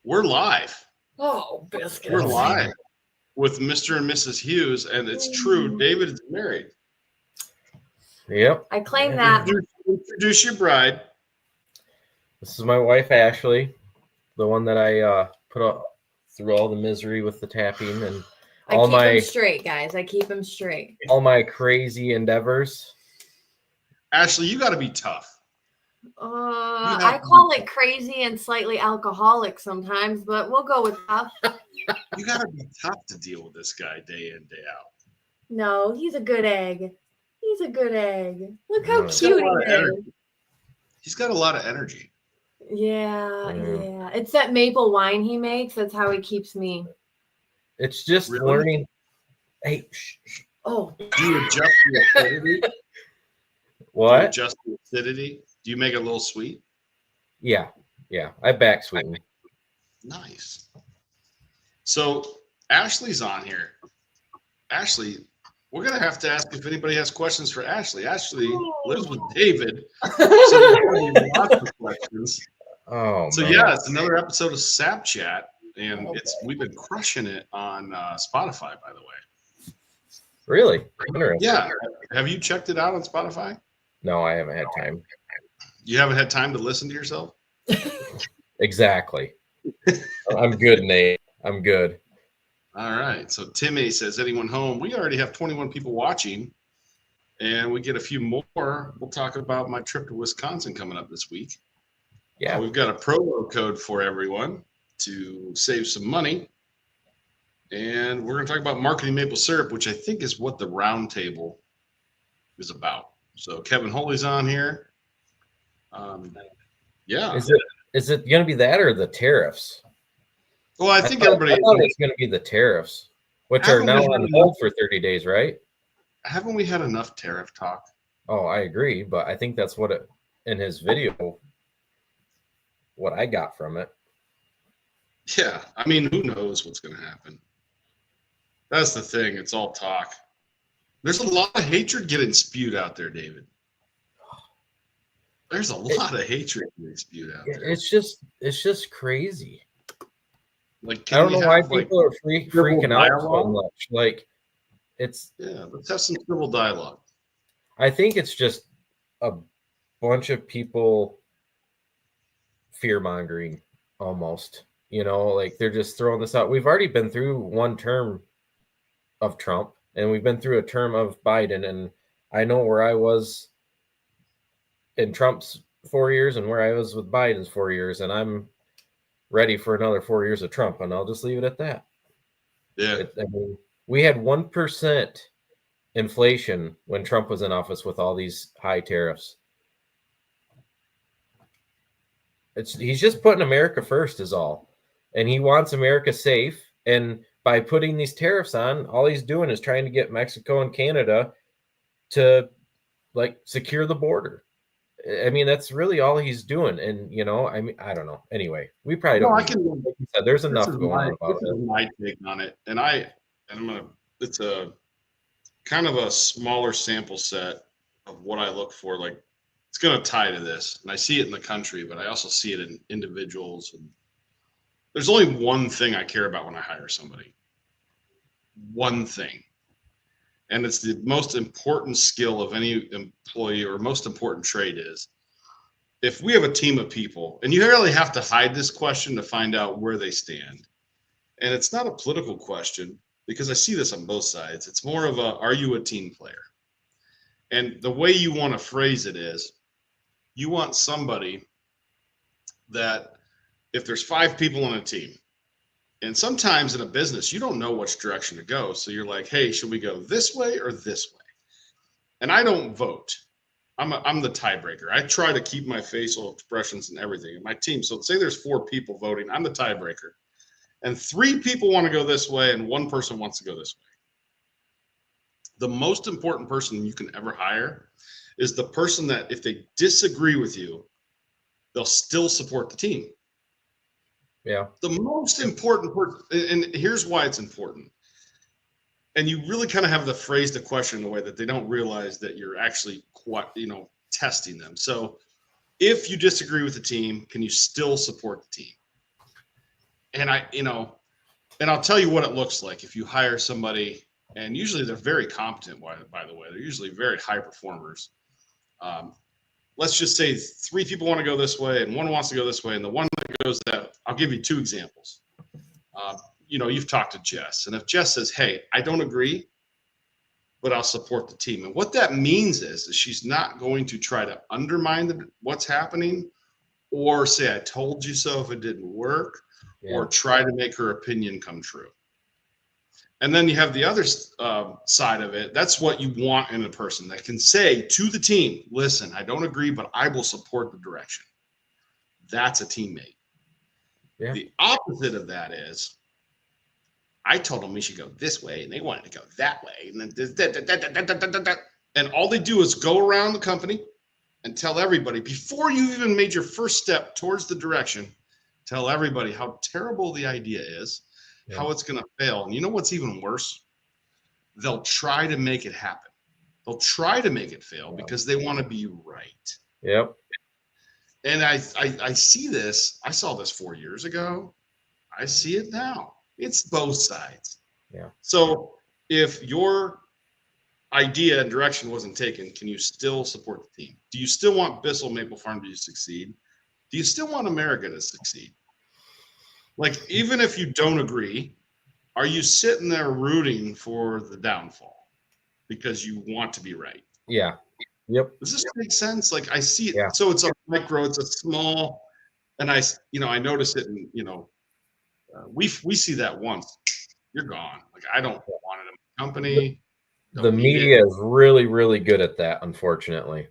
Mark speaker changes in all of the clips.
Speaker 1: We're live.
Speaker 2: Oh, biscuits.
Speaker 1: We're live with Mr. and Mrs. Hughes, and it's true. David is married.
Speaker 3: Yep.
Speaker 2: I claim that.
Speaker 1: Introduce your bride.
Speaker 3: This is my wife, Ashley, the one that I put up through all the misery with the tapping and
Speaker 2: I keep him straight, guys. I keep him straight.
Speaker 3: All my crazy endeavors.
Speaker 1: Ashley, you got to be tough.
Speaker 2: I call it crazy and slightly alcoholic sometimes, but we'll go with tough.
Speaker 1: You got to be tough to deal with this guy day in, day out.
Speaker 2: No, he's a good egg. He's a good egg. Look how cute he is.
Speaker 1: He's got a lot of energy.
Speaker 2: Yeah. It's that maple wine he makes. That's how he keeps me.
Speaker 3: It's just learning. Hey,
Speaker 2: Oh.
Speaker 1: Do you adjust the acidity?
Speaker 3: What?
Speaker 1: Do you adjust the acidity? Do you make it a little sweet?
Speaker 3: Yeah. I back sweeten.
Speaker 1: Nice. So Ashley's on here. Ashley, we're going to have to ask if anybody has questions for Ashley. Ashley lives with David. So there's going to be lots of questions.
Speaker 3: Oh,
Speaker 1: so
Speaker 3: man.
Speaker 1: Yeah, it's another episode of Sapchat, and we've been crushing it on Spotify, by the way.
Speaker 3: Really?
Speaker 1: Yeah. Have you checked it out on Spotify?
Speaker 3: No, I haven't had time.
Speaker 1: You haven't had time to listen to yourself?
Speaker 3: Exactly. I'm good, Nate. I'm good.
Speaker 1: All right. So Timmy says, anyone home? We already have 21 people watching, and we get a few more. We'll talk about my trip to Wisconsin coming up this week.
Speaker 3: Yeah.
Speaker 1: We've got a promo code for everyone to save some money. And we're going to talk about marketing maple syrup, which I think is what the round table is about. So Kevin Holy's on here. Yeah.
Speaker 3: Is it going to be that or the tariffs?
Speaker 1: Well, I think everybody.
Speaker 3: I thought it's going to be the tariffs, which are now on hold for 30 days, right?
Speaker 1: Haven't we had enough tariff talk?
Speaker 3: Oh, I agree, but I think that's what it in his video. What I got from it.
Speaker 1: Yeah, I mean, who knows what's going to happen? That's the thing. It's all talk. There's a lot of hatred getting spewed out there, David. There's a lot of hatred getting spewed out there.
Speaker 3: It's just crazy.
Speaker 1: Like,
Speaker 3: I don't know why people are freaking out so much. Like, let's
Speaker 1: have some civil dialogue.
Speaker 3: I think it's just a bunch of people fear mongering almost. Like they're just throwing this out. We've already been through one term of Trump, and we've been through a term of Biden, and I know where I was in Trump's 4 years and where I was with Biden's 4 years, and I'm ready for another 4 years of Trump, and I'll just leave it at that.
Speaker 1: Yeah.
Speaker 3: We had 1% inflation when Trump was in office with all these high tariffs. He's just putting America first is all. And he wants America safe. And by putting these tariffs on, all he's doing is trying to get Mexico and Canada to secure the border. I mean, that's really all he's doing. And, I don't know. Anyway, we probably don't. Like you said, there's enough going on about it.
Speaker 1: This is my take on it. And it's a kind of a smaller sample set of what I look for. Like, it's going to tie to this. And I see it in the country, but I also see it in individuals. And there's only one thing I care about when I hire somebody. One thing. And it's the most important skill of any employee, or most important trait is, if we have a team of people, and you really have to hide this question to find out where they stand. And it's not a political question, because I see this on both sides. It's more of are you a team player? And the way you want to phrase it is, you want somebody that, if there's 5 people on a team, and sometimes in a business, you don't know which direction to go. So you're like, hey, should we go this way or this way? And I don't vote. I'm the tiebreaker. I try to keep my facial expressions and everything in my team. So say there's 4 people voting. I'm the tiebreaker. And 3 people want to go this way and 1 person wants to go this way. The most important person you can ever hire is the person that, if they disagree with you, they'll still support the team.
Speaker 3: Yeah.
Speaker 1: The most important person, and here's why it's important. And you really kind of have to phrase the question in a way that they don't realize that you're actually testing them. So if you disagree with the team, can you still support the team? And I'll tell you what it looks like if you hire somebody, and usually they're very competent, by the way. They're usually very high performers. Let's just say 3 people want to go this way and 1 wants to go this way. And the one that goes that, I'll give you 2 examples. You've talked to Jess. And if Jess says, hey, I don't agree, but I'll support the team. And what that means is she's not going to try to undermine what's happening or say, I told you so if it didn't work, or try to make her opinion come true. And then you have the other side of it. That's what you want in a person that can say to the team, listen, I don't agree, but I will support the direction. That's a teammate. Yeah. The opposite of that is, I told them we should go this way, and they wanted to go that way. And then and all they do is go around the company and tell everybody, before you even made your first step towards the direction, tell everybody how terrible the idea is, how it's going to fail. And you know what's even worse? They'll try to make it happen. They'll try to make it fail because they want to be right.
Speaker 3: Yep.
Speaker 1: And I see this. I saw this 4 years ago. I see it now. It's both sides.
Speaker 3: Yeah.
Speaker 1: So if your idea and direction wasn't taken, can you still support the team? Do you still want Bissell Maple Farm to succeed? Do you still want America to succeed? Like, even if you don't agree, are you sitting there rooting for the downfall because you want to be right?
Speaker 3: Yeah. Yep.
Speaker 1: Does this make sense? Like, I see it.
Speaker 3: Yeah.
Speaker 1: So it's a micro, it's a small, and I notice it, and we see that once, you're gone. Like, I don't want it in my company.
Speaker 3: The media is really, really good at that, unfortunately.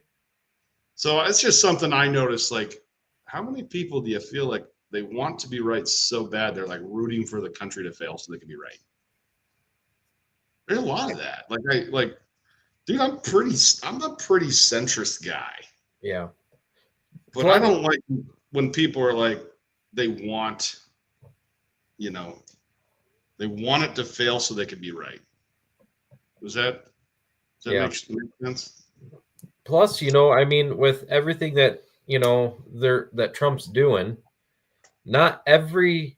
Speaker 1: So it's just something I noticed. Like, how many people do you feel like they want to be right so bad they're like rooting for the country to fail so they can be right? There's a lot of that. Dude, I'm a pretty centrist guy.
Speaker 3: Yeah.
Speaker 1: But I don't like when people are like, they want it to fail so they can be right. Does that make sense?
Speaker 3: Plus, with everything that, that Trump's doing, not everything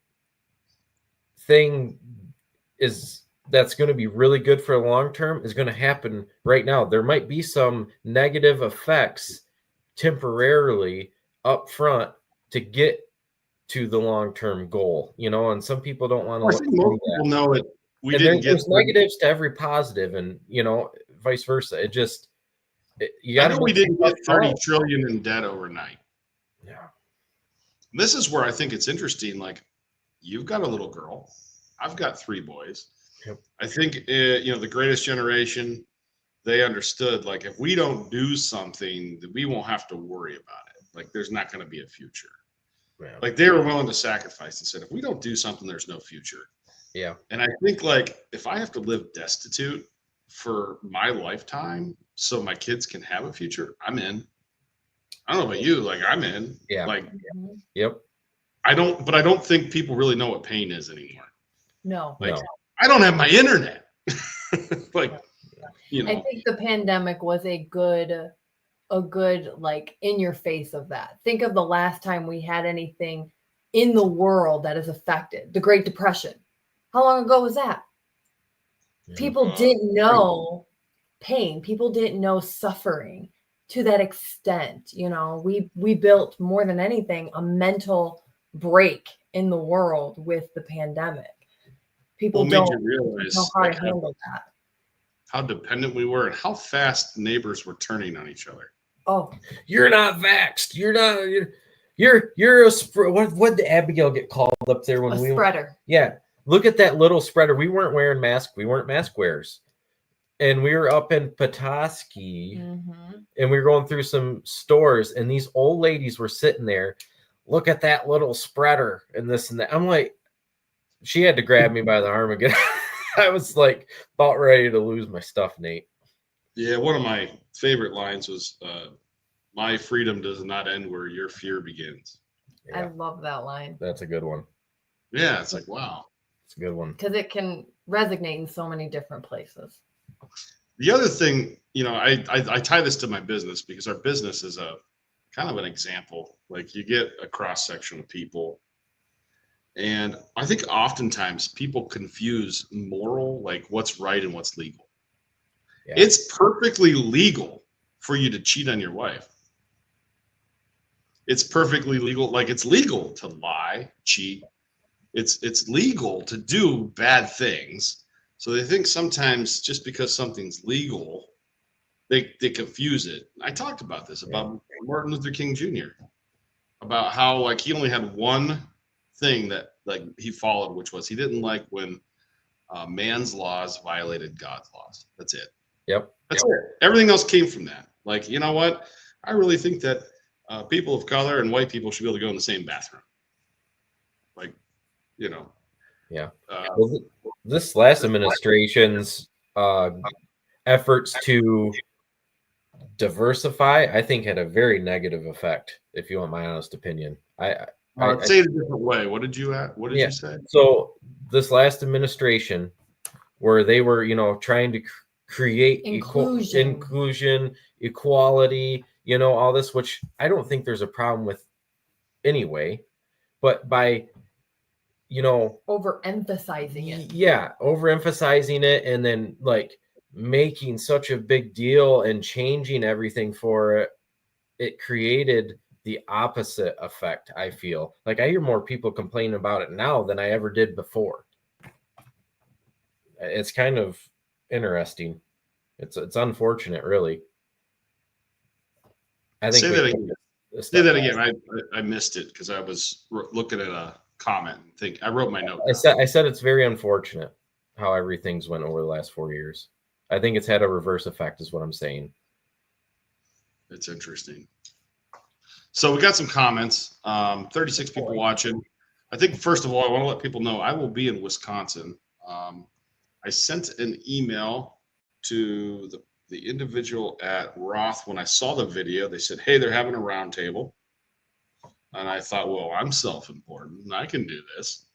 Speaker 3: that's going to be really good for the long term is going to happen right now. There might be some negative effects temporarily up front to get to the long-term goal, and some people don't want to look through that. People know it. There's negatives to every positive, and vice versa. It just
Speaker 1: we didn't get 30 trillion in debt overnight.
Speaker 3: Yeah.
Speaker 1: This is where I think it's interesting. Like, you've got a little girl, I've got 3 boys.
Speaker 3: Yep.
Speaker 1: I think the greatest generation, they understood, like, if we don't do something, we won't have to worry about it. Like, there's not going to be a future.
Speaker 3: Yeah.
Speaker 1: Like, they were willing to sacrifice and said, if we don't do something, there's no future.
Speaker 3: Yeah.
Speaker 1: And I think, like, if I have to live destitute for my lifetime so my kids can have a future, I'm in. I don't know about you, like, I'm in.
Speaker 3: Yeah.
Speaker 1: Like,
Speaker 3: yep.
Speaker 1: I don't think people really know what pain is anymore.
Speaker 2: No.
Speaker 1: Like, I don't have my internet. Like,
Speaker 2: I think the pandemic was a good like in your face of that. Think of the last time we had anything in the world that is affected. The Great Depression. How long ago was that? People didn't know pain. People didn't know suffering to that extent. We built more than anything a mental break in the world with the pandemic. People don't know how to handle that.
Speaker 1: How dependent we were and how fast neighbors were turning on each other.
Speaker 2: Oh,
Speaker 3: you're not vaxxed. You're not. You're a what did Abigail get called up there when we
Speaker 2: spreader?
Speaker 3: Yeah. Look at that little spreader. We weren't wearing masks. We weren't mask wearers. And we were up in Petoskey, and we were going through some stores, and these old ladies were sitting there. Look at that little spreader and this and that. I'm like, she had to grab me by the arm again. I was like about ready to lose my stuff, Nate.
Speaker 1: Yeah, one of my favorite lines was, my freedom does not end where your fear begins.
Speaker 2: Yeah. I love that line.
Speaker 3: That's a good one.
Speaker 1: Yeah, it's like, wow.
Speaker 3: It's a good one.
Speaker 2: Because it can resonate in so many different places.
Speaker 1: The other thing, I tie this to my business because our business is a kind of an example. Like, you get a cross section of people, And I think oftentimes people confuse moral, like what's right and what's legal.
Speaker 3: Yeah.
Speaker 1: It's perfectly legal for you to cheat on your wife. It's perfectly legal. Like it's legal to lie, cheat. It's legal to do bad things. So they think sometimes just because something's legal, they confuse it. I talked about this about Martin Luther King Jr. about how like he only had one thing that like he followed, which was he didn't like when man's laws violated God's laws. That's it.
Speaker 3: Yep.
Speaker 1: That's it. Everything else came from that. Like, you know what? I really think that people of color and white people should be able to go in the same bathroom. Like, you know.
Speaker 3: Yeah. Well, this last administration's efforts to diversify, I think, had a very negative effect. If you want my honest opinion, I
Speaker 1: say it a different way. What did you you say?
Speaker 3: So this last administration, where they were, trying to create inclusion, equality, all this, which I don't think there's a problem with anyway, but by
Speaker 2: overemphasizing it.
Speaker 3: Yeah, overemphasizing it, and then like making such a big deal and changing everything for it, it created the opposite effect. I feel like I hear more people complaining about it now than I ever did before. It's kind of interesting. It's unfortunate, really. I think
Speaker 1: say that again. Say that again. I missed it because I was looking at a comment. I wrote my note.
Speaker 3: I said it's very unfortunate how everything's went over the last 4 years. I think it's had a reverse effect, is what I'm saying.
Speaker 1: It's interesting. So we got some comments. 36 people watching. I think first of all, I want to let people know I will be in Wisconsin. I sent an email to the individual at Roth when I saw the video. They said, hey, they're having a roundtable. And I thought, well, I'm self-important and I can do this.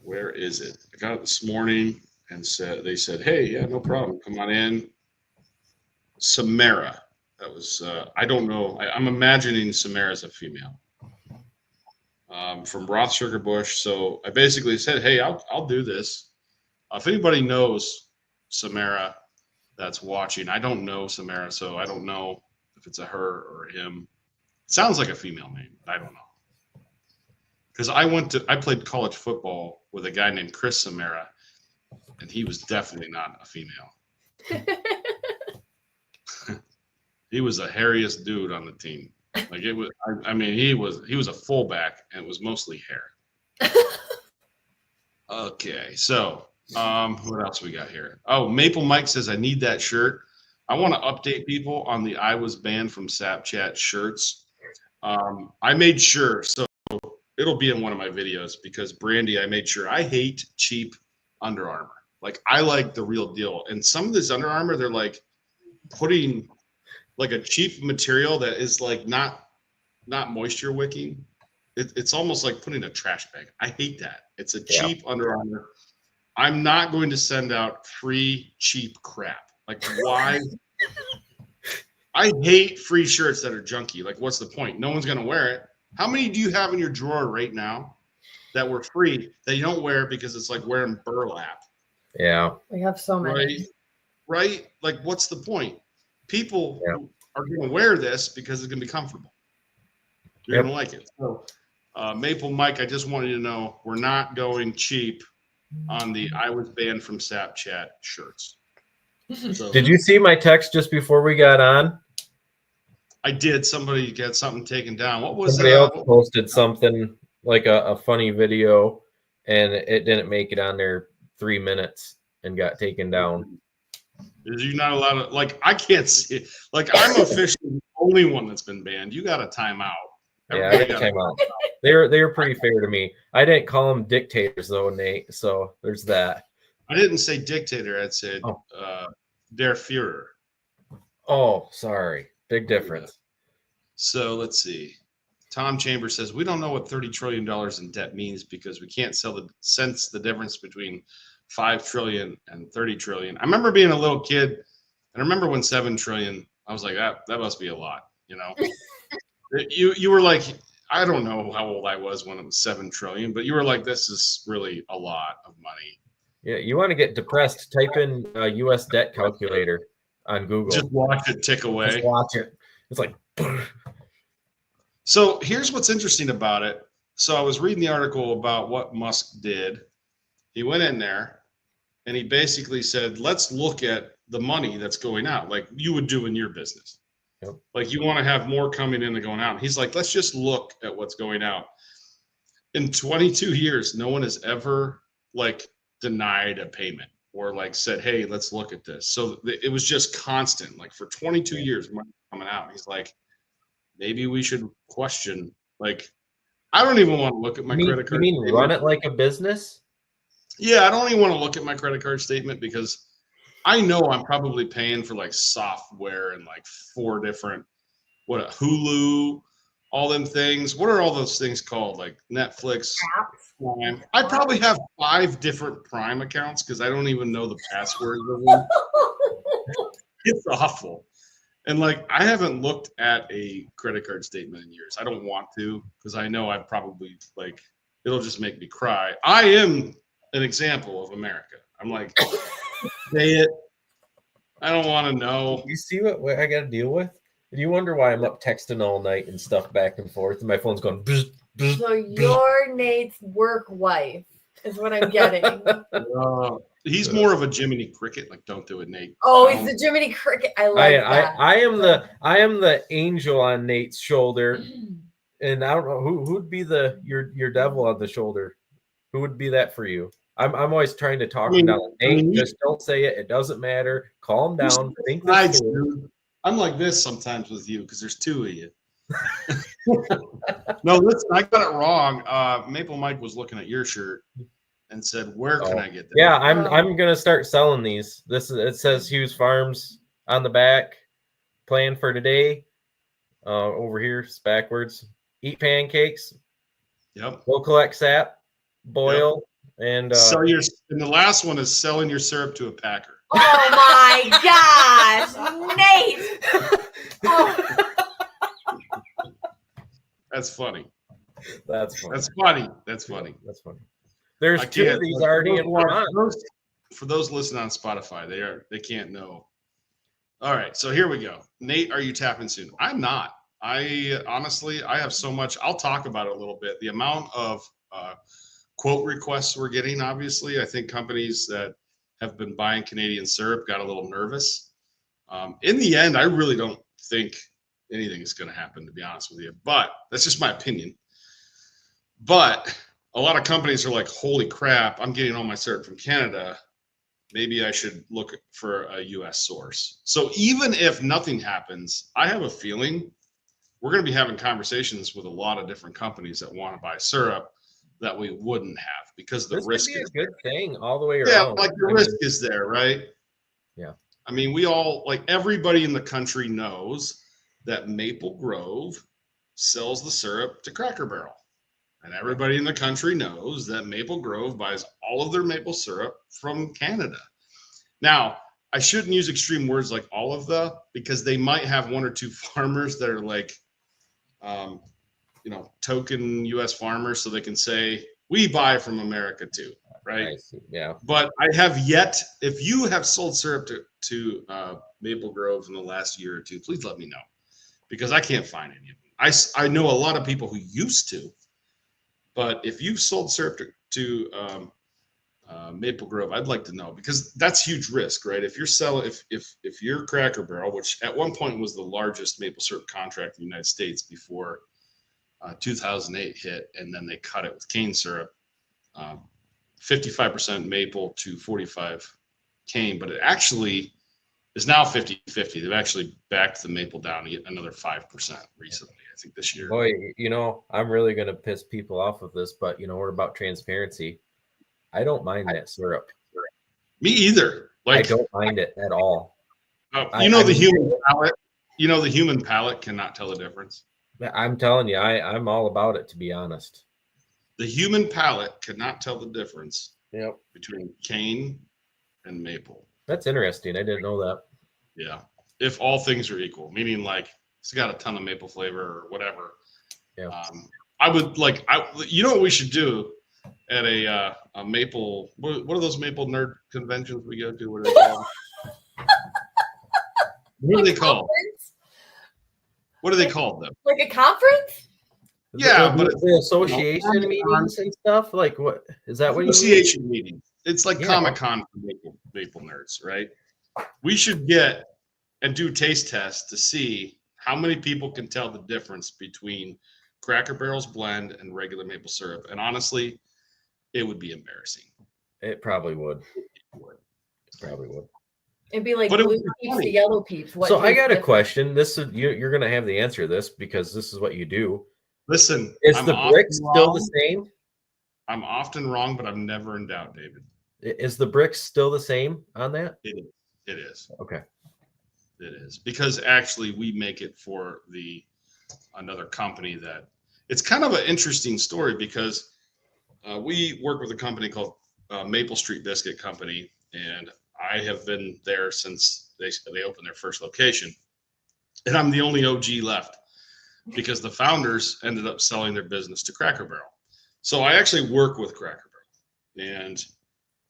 Speaker 1: Where is it? I got it this morning and they said, hey, yeah, no problem. Come on in. Samara. That was, I don't know. I'm imagining Samara as a female. From Roth Sugar Bush. So I basically said, hey, I'll do this. If anybody knows Samara that's watching, I don't know Samara, so I don't know if it's a her or a him. It sounds like a female name, but I don't know. Because I played college football with a guy named Chris Samara, and he was definitely not a female. He was the hairiest dude on the team. Like it was, I mean, he was a fullback, and it was mostly hair. Okay, so what else we got here? Oh, Maple Mike says I need that shirt. I want to update people on the I was banned from Sapchat shirts. I made sure, so it'll be in one of my videos because Brandy, I made sure I hate cheap Under Armour. Like I like the real deal, and some of this Under Armour, they're like putting like a cheap material that is like not moisture wicking. It's almost like putting a trash bag. I hate that. It's a cheap Under Armour. I'm not going to send out free cheap crap. Like why? I hate free shirts that are junky. Like what's the point? No one's going to wear it. How many do you have in your drawer right now that were free that you don't wear because it's like wearing burlap?
Speaker 2: Yeah. We have so many.
Speaker 1: Right? Like what's the point? People are going to wear this because it's going to be comfortable. You're going to like it. So, Maple Mike, I just wanted you to know we're not going cheap on the I was banned from Sapchat shirts. So,
Speaker 3: did you see my text just before we got on?
Speaker 1: I did. Somebody got something taken down. What was
Speaker 3: somebody else posted something like a funny video, and it didn't make it on there 3 minutes and got taken down.
Speaker 1: You're not allowed to, like, I can't see it. Like, I'm officially the only one that's been banned. You got a timeout.
Speaker 3: Yeah, I got a timeout. They were pretty fair to me. I didn't call them dictators though, Nate. So there's that.
Speaker 1: I didn't say dictator. I'd say der Führer.
Speaker 3: Oh, sorry. Big difference.
Speaker 1: So let's see. Tom Chambers says we don't know what $30 trillion in debt means because we can't sense the difference between 5 trillion and 30 trillion. I remember being a little kid, and I remember when 7 trillion, I was like, that must be a lot, you know. You were like, I don't know how old I was when it was 7 trillion, but you were like, this is really a lot of money.
Speaker 3: Yeah, you want to get depressed? Type in U.S. debt calculator on Google.
Speaker 1: Just watch it tick away.
Speaker 3: Just watch it. It's like.
Speaker 1: So here's what's interesting about it. So I was reading the article about what Musk did. He went in there and he basically said, let's look at the money that's going out, like you would do in your business.
Speaker 3: Yep.
Speaker 1: Like you want to have more coming in than going out. He's like, let's just look at what's going out. In 22 years, no one has ever like denied a payment or like said, hey, let's look at this. So it was just constant, like for 22 years money coming out. He's like, maybe we should question, like, I don't even want to look at my credit card.
Speaker 3: You mean run it like a business?
Speaker 1: Yeah, I don't even want to look at my credit card statement because I know I'm probably paying for like software and like 4 different, Hulu, all them things. What are all those things called? Like Netflix, Prime. I probably have 5 different Prime accounts because I don't even know the passwords of them. It's awful. And like, I haven't looked at a credit card statement in years. I don't want to because I know I'd probably like, it'll just make me cry. I am an example of America. I'm like, say it. I don't want to know.
Speaker 3: You see what I got to deal with? And you wonder why I'm up texting all night and stuff back and forth, and my phone's going. Bzz, bzz,
Speaker 2: So you're Nate's work wife is what I'm getting.
Speaker 1: He's more of a Jiminy Cricket. Like, don't do it, Nate.
Speaker 2: Oh, he's the Jiminy Cricket. I like that.
Speaker 3: I am the angel on Nate's shoulder, and I don't know who would be your devil on the shoulder. Who would be that for you? I'm always trying to talk him down. Nate, just don't say it. It doesn't matter. Calm down. Think this through.
Speaker 1: I'm like this sometimes with you because there's 2 of you. No, listen, I got it wrong. Maple Mike was looking at your shirt and said, "Where can I get that?"
Speaker 3: Yeah, I'm gonna start selling these. It says Hughes Farms on the back. Plan for today. Over here, it's backwards. Eat pancakes.
Speaker 1: Yep.
Speaker 3: Go collect sap, boil, and
Speaker 1: sell your. And the last one is selling your syrup to a packer.
Speaker 2: Oh my gosh, Nate! Oh.
Speaker 1: That's funny.
Speaker 3: That's funny.
Speaker 1: That's funny. That's funny.
Speaker 3: That's funny. There's 2 of these already in front.
Speaker 1: For those listening on Spotify, they can't know. All right, so here we go. Nate, are you tapping soon? I'm not. I honestly, I have so much. I'll talk about it a little bit. The amount of quote requests we're getting, obviously, I think companies that have been buying Canadian syrup got a little nervous. In the end, I really don't think anything is going to happen, to be honest with you. But that's just my opinion. But a lot of companies are like, holy crap, I'm getting all my syrup from Canada. Maybe I should look for a U.S. source. So even if nothing happens, I have a feeling we're going to be having conversations with a lot of different companies that want to buy syrup that we wouldn't have because the risk
Speaker 3: is a good thing all the way around.
Speaker 1: Yeah, like the risk is there, right?
Speaker 3: Yeah.
Speaker 1: I mean, we all, like everybody in the country knows that Maple Grove sells the syrup to Cracker Barrel. And everybody in the country knows that Maple Grove buys all of their maple syrup from Canada. Now, I shouldn't use extreme words like all of the, because they might have 1 or 2 farmers that are like, token U.S. farmers, so they can say, we buy from America too, right?
Speaker 3: I see. Yeah.
Speaker 1: But I have yet, if you have sold syrup to Maple Grove in the last year or 2, please let me know, because I can't find any of them. I know a lot of people who used to, but if you've sold syrup to Maple Grove, I'd like to know, because that's huge risk, right? If you're selling, if you're Cracker Barrel, which at one point was the largest maple syrup contract in the United States before 2008 hit, and then they cut it with cane syrup, 55% maple to 45 cane, but it actually is now 50-50. They've actually backed the maple down to get another 5% recently, I think this year.
Speaker 3: Boy, I'm really going to piss people off with this, but we're about transparency. I don't mind that syrup.
Speaker 1: Me either. Like,
Speaker 3: I don't mind it at all.
Speaker 1: The human palate. The human palate cannot tell the difference.
Speaker 3: I'm telling you, I'm all about it, to be honest.
Speaker 1: The human palate cannot tell the difference
Speaker 3: between
Speaker 1: cane and maple.
Speaker 3: That's interesting. I didn't know that.
Speaker 1: Yeah. If all things are equal, meaning like it's got a ton of maple flavor or whatever.
Speaker 3: Yeah.
Speaker 1: I would like, you know what we should do at a maple, what are those maple nerd conventions we go to? What are they called? What are they called?
Speaker 2: Conference?
Speaker 1: What are they called though?
Speaker 2: Like a conference?
Speaker 1: Yeah, but
Speaker 3: the association
Speaker 1: Comic-Con.
Speaker 3: meetings and stuff. Like, what is that? What you mean?
Speaker 1: Association meetings. It's like
Speaker 3: Yeah.
Speaker 1: Comic-Con for maple nerds, right? We should get and do taste tests to see how many people can tell the difference between Cracker Barrel's blend and regular maple syrup. And honestly, it would be embarrassing.
Speaker 3: It probably would. Probably would.
Speaker 2: It'd be like
Speaker 1: But it
Speaker 2: blue
Speaker 1: would be
Speaker 2: peeps
Speaker 1: funny.
Speaker 2: to yellow peeps. What
Speaker 3: So I
Speaker 2: tastes
Speaker 3: got a
Speaker 2: different?
Speaker 3: question. This is you're going to have the answer to this because this is what you do.
Speaker 1: Listen,
Speaker 3: Is
Speaker 1: I'm
Speaker 3: the
Speaker 1: often
Speaker 3: brick still the
Speaker 1: wrong.
Speaker 3: same?
Speaker 1: I'm often wrong, but I'm never in doubt, David.
Speaker 3: Is the brick still the same on that?
Speaker 1: It is. It is.
Speaker 3: Okay.
Speaker 1: It is, because actually we make it for another company that it's kind of an interesting story, because we work with a company called Maple Street Biscuit Company, and I have been there since they opened their first location, and I'm the only OG left because the founders ended up selling their business to Cracker Barrel. So I actually work with Cracker Barrel, and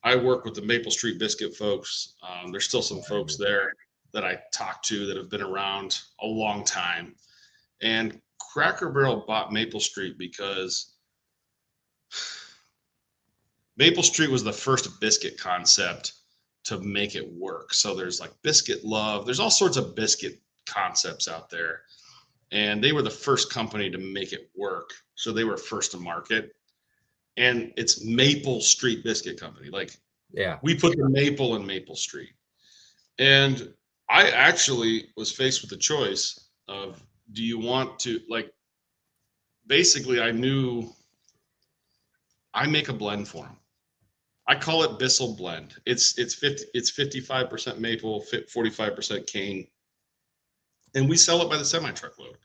Speaker 1: I work with the Maple Street Biscuit folks. There's still some folks there that I talk to that have been around a long time. And Cracker Barrel bought Maple Street because Maple Street was the first biscuit concept to make it work. So there's like Biscuit Love, there's all sorts of biscuit concepts out there. And they were the first company to make it work. So they were first to market. And it's Maple Street Biscuit Company. Like,
Speaker 3: Yeah.
Speaker 1: we put the maple in Maple Street. And I actually was faced with the choice of, do you want to, like, basically I knew I make a blend for them. I call it Bissell blend. It's 55% maple, 45% cane. And we sell it by the semi-truckload.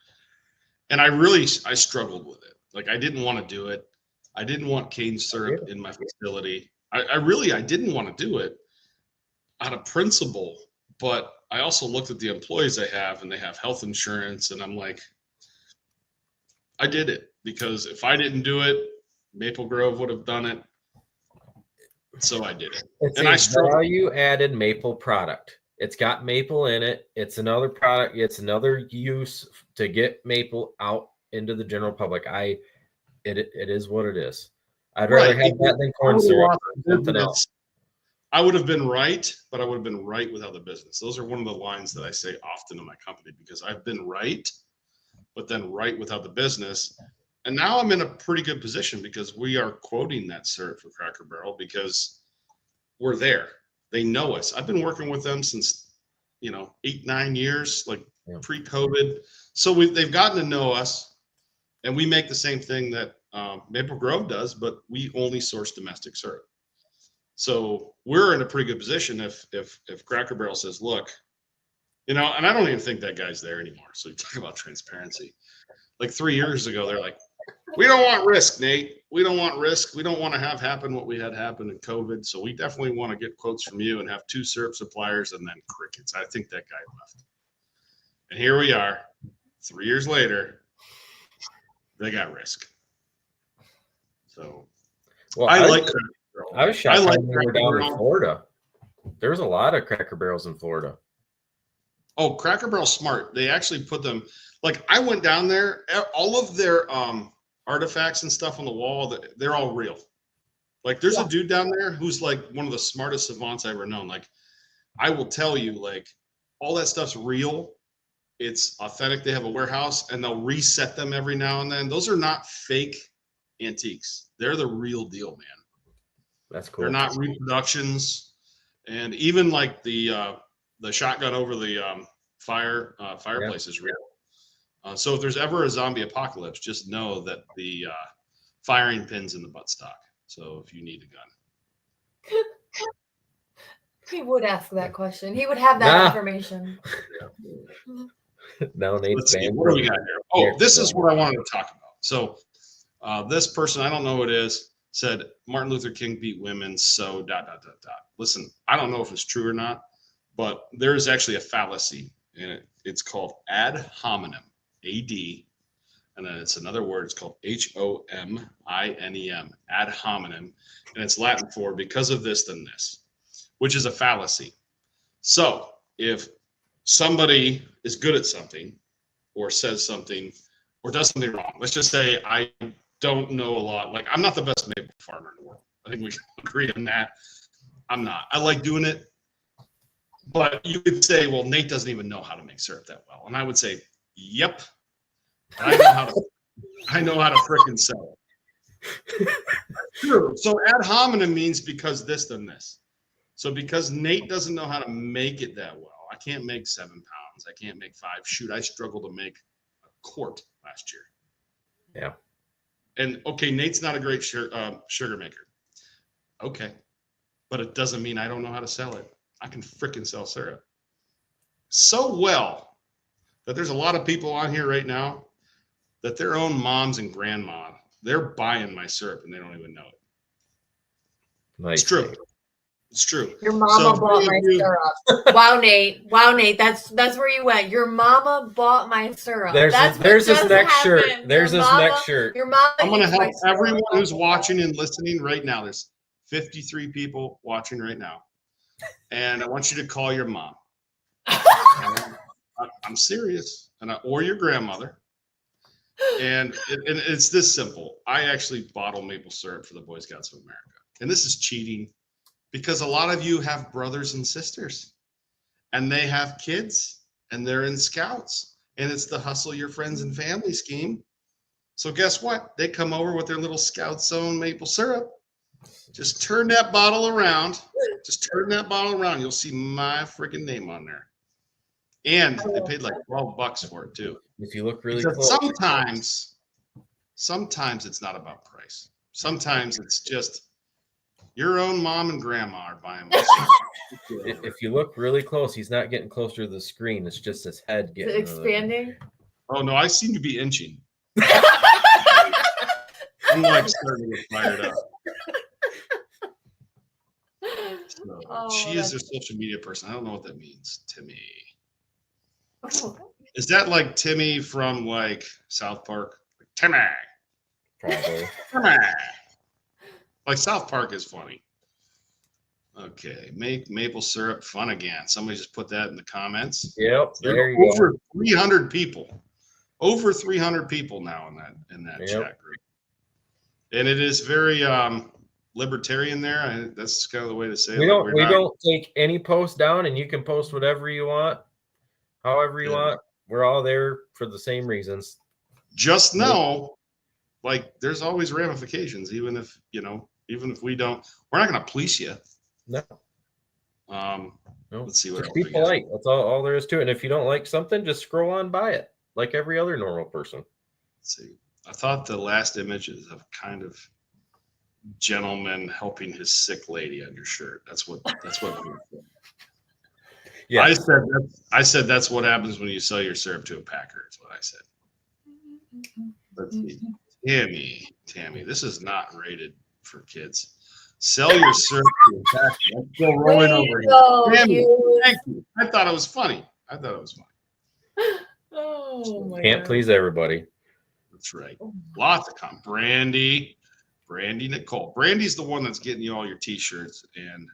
Speaker 1: And I struggled with it. Like, I didn't want to do it. I didn't want cane syrup in my facility. I didn't want to do it out of principle, but I also looked at the employees I have, and they have health insurance, and I'm like, I did it because if I didn't do it, Maple Grove would have done it. So I did it.
Speaker 3: It's
Speaker 1: And
Speaker 3: a
Speaker 1: I struggled.
Speaker 3: value added maple product. It's got maple in it. It's another product. It's another use to get maple out into the general public. It is what it is. I'd rather
Speaker 1: Right.
Speaker 3: have that than corn
Speaker 1: I would have
Speaker 3: syrup
Speaker 1: lost
Speaker 3: or
Speaker 1: the
Speaker 3: something else.
Speaker 1: business. I would have been right, but I would have been right without the business. Those are one of the lines that I say often in my company, because I've been right, but then right without the business. And now I'm in a pretty good position because we are quoting that syrup for Cracker Barrel because we're there. They know us. I've been working with them since, 8-9 years, like
Speaker 3: Yeah.
Speaker 1: pre-COVID. So they've gotten to know us, and we make the same thing that Maple Grove does, but we only source domestic syrup. So we're in a pretty good position if Cracker Barrel says, look, and I don't even think that guy's there anymore. So you talk about transparency. Like 3 years ago, they're like, we don't want risk, Nate. We don't want risk. We don't want to have happen what we had happen in COVID. So we definitely want to get quotes from you and have 2 syrup suppliers, and then crickets. I think that guy left. And here we are, 3 years later, they got risk. So
Speaker 3: Well,
Speaker 1: I like Cracker Barrel.
Speaker 3: I was shocked
Speaker 1: like
Speaker 3: when we were
Speaker 1: Cracker
Speaker 3: down in
Speaker 1: Barrel.
Speaker 3: Florida. There's a lot of Cracker Barrels in Florida.
Speaker 1: Oh, Cracker Barrel's smart. They actually put them, like, I went down there, all of their artifacts and stuff on the wall, they're all real. Like, there's a dude down there who's like one of the smartest savants I've ever known. Like, I will tell you, like, all that stuff's real. It's authentic. They have a warehouse, and they'll reset them every now and then. Those are not fake antiques. They're the real deal, man.
Speaker 3: That's cool.
Speaker 1: They're not reproductions. And even like the shotgun over the fireplace is real. So if there's ever a zombie apocalypse, just know that the firing pin's in the buttstock. So if you need a gun.
Speaker 2: He would ask that question. He would have that information.
Speaker 3: No, Nate's
Speaker 1: Let's see,
Speaker 3: banned
Speaker 1: what do we
Speaker 3: from-
Speaker 1: got here? Oh, this is what I wanted to talk about. So this person, I don't know who it is, said Martin Luther King beat women, so ... Listen, I don't know if it's true or not, but there is actually a fallacy in it. It's called ad hominem, AD and then it's another word. It's called hominem, ad hominem, and it's Latin for because of this, then this, which is a fallacy. So if somebody is good at something or says something or does something wrong, let's just say I don't know a lot. Like, I'm not the best maple farmer in the world. I think we can agree on that. I'm not. I like doing it. But you could say, well, Nate doesn't even know how to make syrup that well. And I would say, yep. I know how to frickin' sell it. True. So ad hominem means because this, then this. So because Nate doesn't know how to make it that well, I can't make 7 pounds. I can't make 5. Shoot, I struggled to make a quart last year.
Speaker 3: Yeah.
Speaker 1: And okay, Nate's not a great sugar maker. Okay. But it doesn't mean I don't know how to sell it. I can frickin' sell syrup so well that there's a lot of people on here right now that their own moms and grandma, they're buying my syrup and they don't even know it.
Speaker 3: Nice.
Speaker 1: It's true. It's true.
Speaker 2: Your mama bought my syrup. Wow, Nate. Wow, Nate. That's where you went. Your mama bought my syrup.
Speaker 3: There's his next shirt. There's his next shirt.
Speaker 2: Your mama.
Speaker 1: I'm gonna help everyone who's watching and listening right now. There's 53 people watching right now, and I want you to call your mom. I'm serious, or your grandmother. And it's this simple. I actually bottle maple syrup for the Boy Scouts of America, and this is cheating. Because a lot of you have brothers and sisters and they have kids and they're in scouts and it's the hustle your friends and family scheme. So guess what? They come over with their little Scout Zone maple syrup. Just turn that bottle around. You'll see my freaking name on there. And they paid like $12 for it too.
Speaker 3: If you look really
Speaker 1: because
Speaker 3: close.
Speaker 1: Sometimes it's not about price. Sometimes it's just your own mom and grandma are buying my syrup.
Speaker 3: If you look really close, he's not getting closer to the screen. It's just his head getting
Speaker 2: expanding.
Speaker 1: Oh no, I seem to be inching. I'm like starting to get fired up. So, she is their social media person. I don't know what that means. Timmy. Is that like Timmy from like South Park? Like, Timmy.
Speaker 3: Probably.
Speaker 1: Timmy. Like South Park is funny. Okay, make maple syrup fun again. Somebody just put that in the comments.
Speaker 3: Yep, there you
Speaker 1: over
Speaker 3: go.
Speaker 1: 300 people. Over 300 people now in that chat group. And it is very libertarian there. That's kind of the way to say it.
Speaker 3: We don't take any post down, and you can post whatever you want, however you want. We're all there for the same reasons.
Speaker 1: Just know, like, there's always ramifications, even if we don't, we're not going to police you.
Speaker 3: No.
Speaker 1: No. Let's see what
Speaker 3: just
Speaker 1: else
Speaker 3: be polite. That's all there is to it. And if you don't like something, just scroll on by it, like every other normal person.
Speaker 1: Let's see. I thought the last image is of kind of gentleman helping his sick lady on your shirt. That's what. Yeah. I said that's what happens when you sell your syrup to a packer. Is what I said. Let's see. Tammy, this is not rated for kids. Sell your syrup to a packer. I'm still rolling over here. Tammy, thank you. I thought it was funny.
Speaker 2: Oh my
Speaker 3: Can't
Speaker 2: God.
Speaker 3: please everybody.
Speaker 1: That's right. Lots of Brandy Nicole. Brandy's the one that's getting you all your t-shirts, and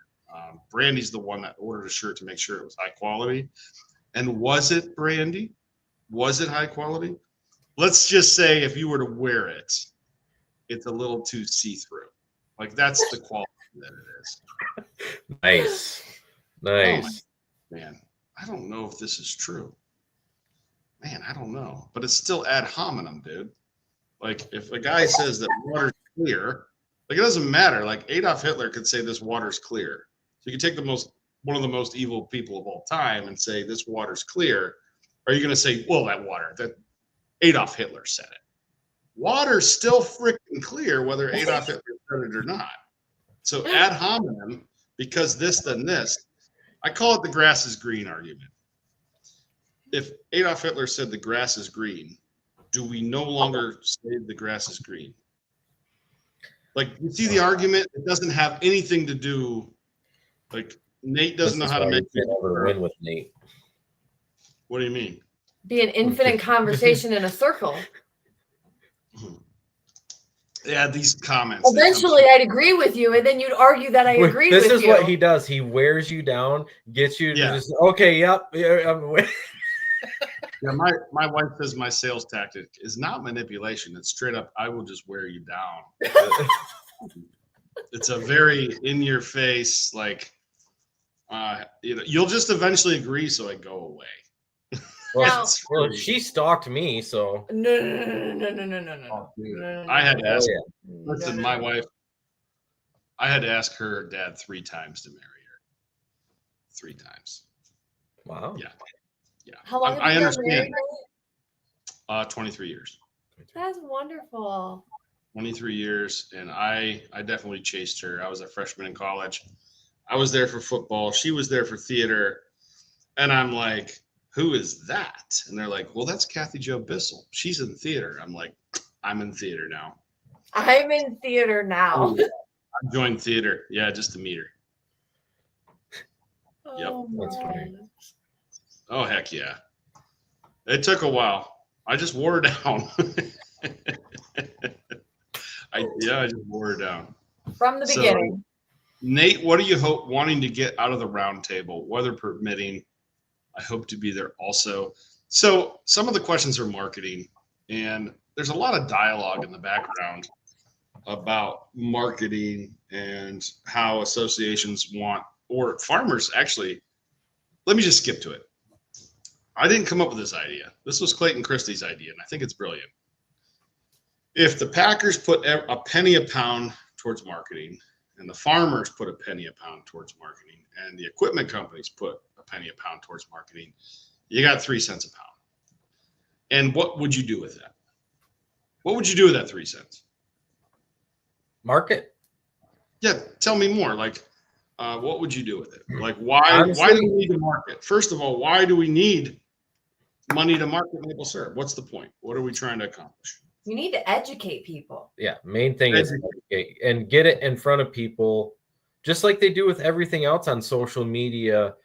Speaker 1: Brandy's the one that ordered a shirt to make sure it was high quality. And was it, Brandy? Was it high quality? Let's just say if you were to wear it, it's a little too see-through. Like, that's the quality that it is.
Speaker 3: Nice.
Speaker 1: Oh, man, I don't know if this is true. Man, I don't know. But it's still ad hominem, dude. Like, if a guy says that water's clear, like, it doesn't matter. Like, Adolf Hitler could say this water's clear. So you can take one of the most evil people of all time and say this water's clear. Are you going to say, well, that Adolf Hitler said it? Water's still freaking clear whether Adolf Hitler said it or not. So ad hominem, because this, then this. I call it the grass is green argument. If Adolf Hitler said the grass is green, do we no longer say the grass is green? Like, you see the argument? It doesn't have anything to do. Like, Nate doesn't know how to make
Speaker 3: it. Never win with Nate.
Speaker 1: What do you mean?
Speaker 2: Be an infinite conversation in a circle.
Speaker 1: Yeah, these comments.
Speaker 2: Eventually, I'd agree with you, and then you'd argue that I agreed with you.
Speaker 3: This is what he does. He wears you down, gets you to just, okay, yep.
Speaker 1: Yeah, my wife says my sales tactic is not manipulation. It's straight up, I will just wear you down. It's a very in your face, like, you'll just eventually agree, so I go away.
Speaker 3: Well, she stalked me, so.
Speaker 2: No.
Speaker 1: I had to ask. Listen, my wife, I had to ask her dad 3 times to marry her. 3 times.
Speaker 3: Wow.
Speaker 1: Yeah.
Speaker 2: How long have you been married?
Speaker 1: 23 years.
Speaker 2: That's wonderful.
Speaker 1: 23 years, and I definitely chased her. I was a freshman in college. I was there for football. She was there for theater. And I'm like, who is that? And they're like, well, that's Kathy Jo Bissell. She's in theater. I'm like, I'm in theater now.
Speaker 2: I'm in theater now.
Speaker 1: I joined theater. Yeah, just to meet her.
Speaker 2: Oh,
Speaker 3: that's funny.
Speaker 1: Oh, heck yeah. It took a while. I just wore her down. I just wore her down.
Speaker 2: From the beginning.
Speaker 1: Nate, what are you wanting to get out of the round table? Weather permitting, I hope to be there also. So some of the questions are marketing, and there's a lot of dialogue in the background about marketing and how associations want, or farmers actually. Let me just skip to it. I didn't come up with this idea. This was Clayton Christie's idea, and I think it's brilliant. If the Packers put a penny a pound towards marketing, and the farmers put a penny a pound towards marketing, and the equipment companies put a penny a pound towards marketing, you got 3 cents a pound. And what would you do with that? What would you do with that 3 cents?
Speaker 3: Market.
Speaker 1: Yeah, tell me more. Like, what would you do with it? Like, why do we need to market? First of all, why do we need money to market maple syrup? What's the point? What are we trying to accomplish?
Speaker 2: You need to educate people.
Speaker 3: Yeah, main thing is educate and get it in front of people, just like they do with everything else on social media,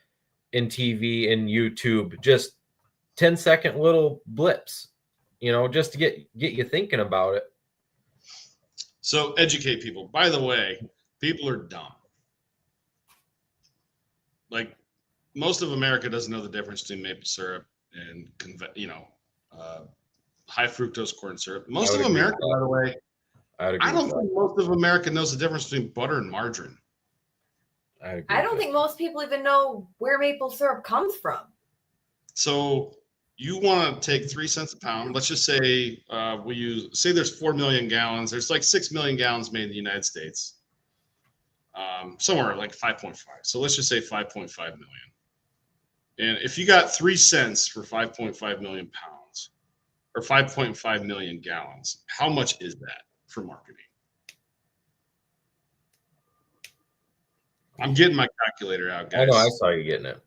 Speaker 3: in TV and YouTube. Just 10-second little blips, just to get you thinking about it.
Speaker 1: So educate people. By the way, people are dumb. Like, most of America doesn't know the difference between maple syrup and high fructose corn syrup. Most of America, by the way, I don't think most of America knows the difference between butter and margarine.
Speaker 2: I don't think most people even know where maple syrup comes from.
Speaker 1: So you want to take 3 cents a pound. Let's just say say there's 4 million gallons. There's like 6 million gallons made in the United States. Somewhere like 5.5. So let's just say 5.5 million. And if you got 3 cents for 5.5 million pounds or 5.5 million gallons, how much is that for marketing? I'm getting my calculator out, guys.
Speaker 3: I know, I saw you getting it.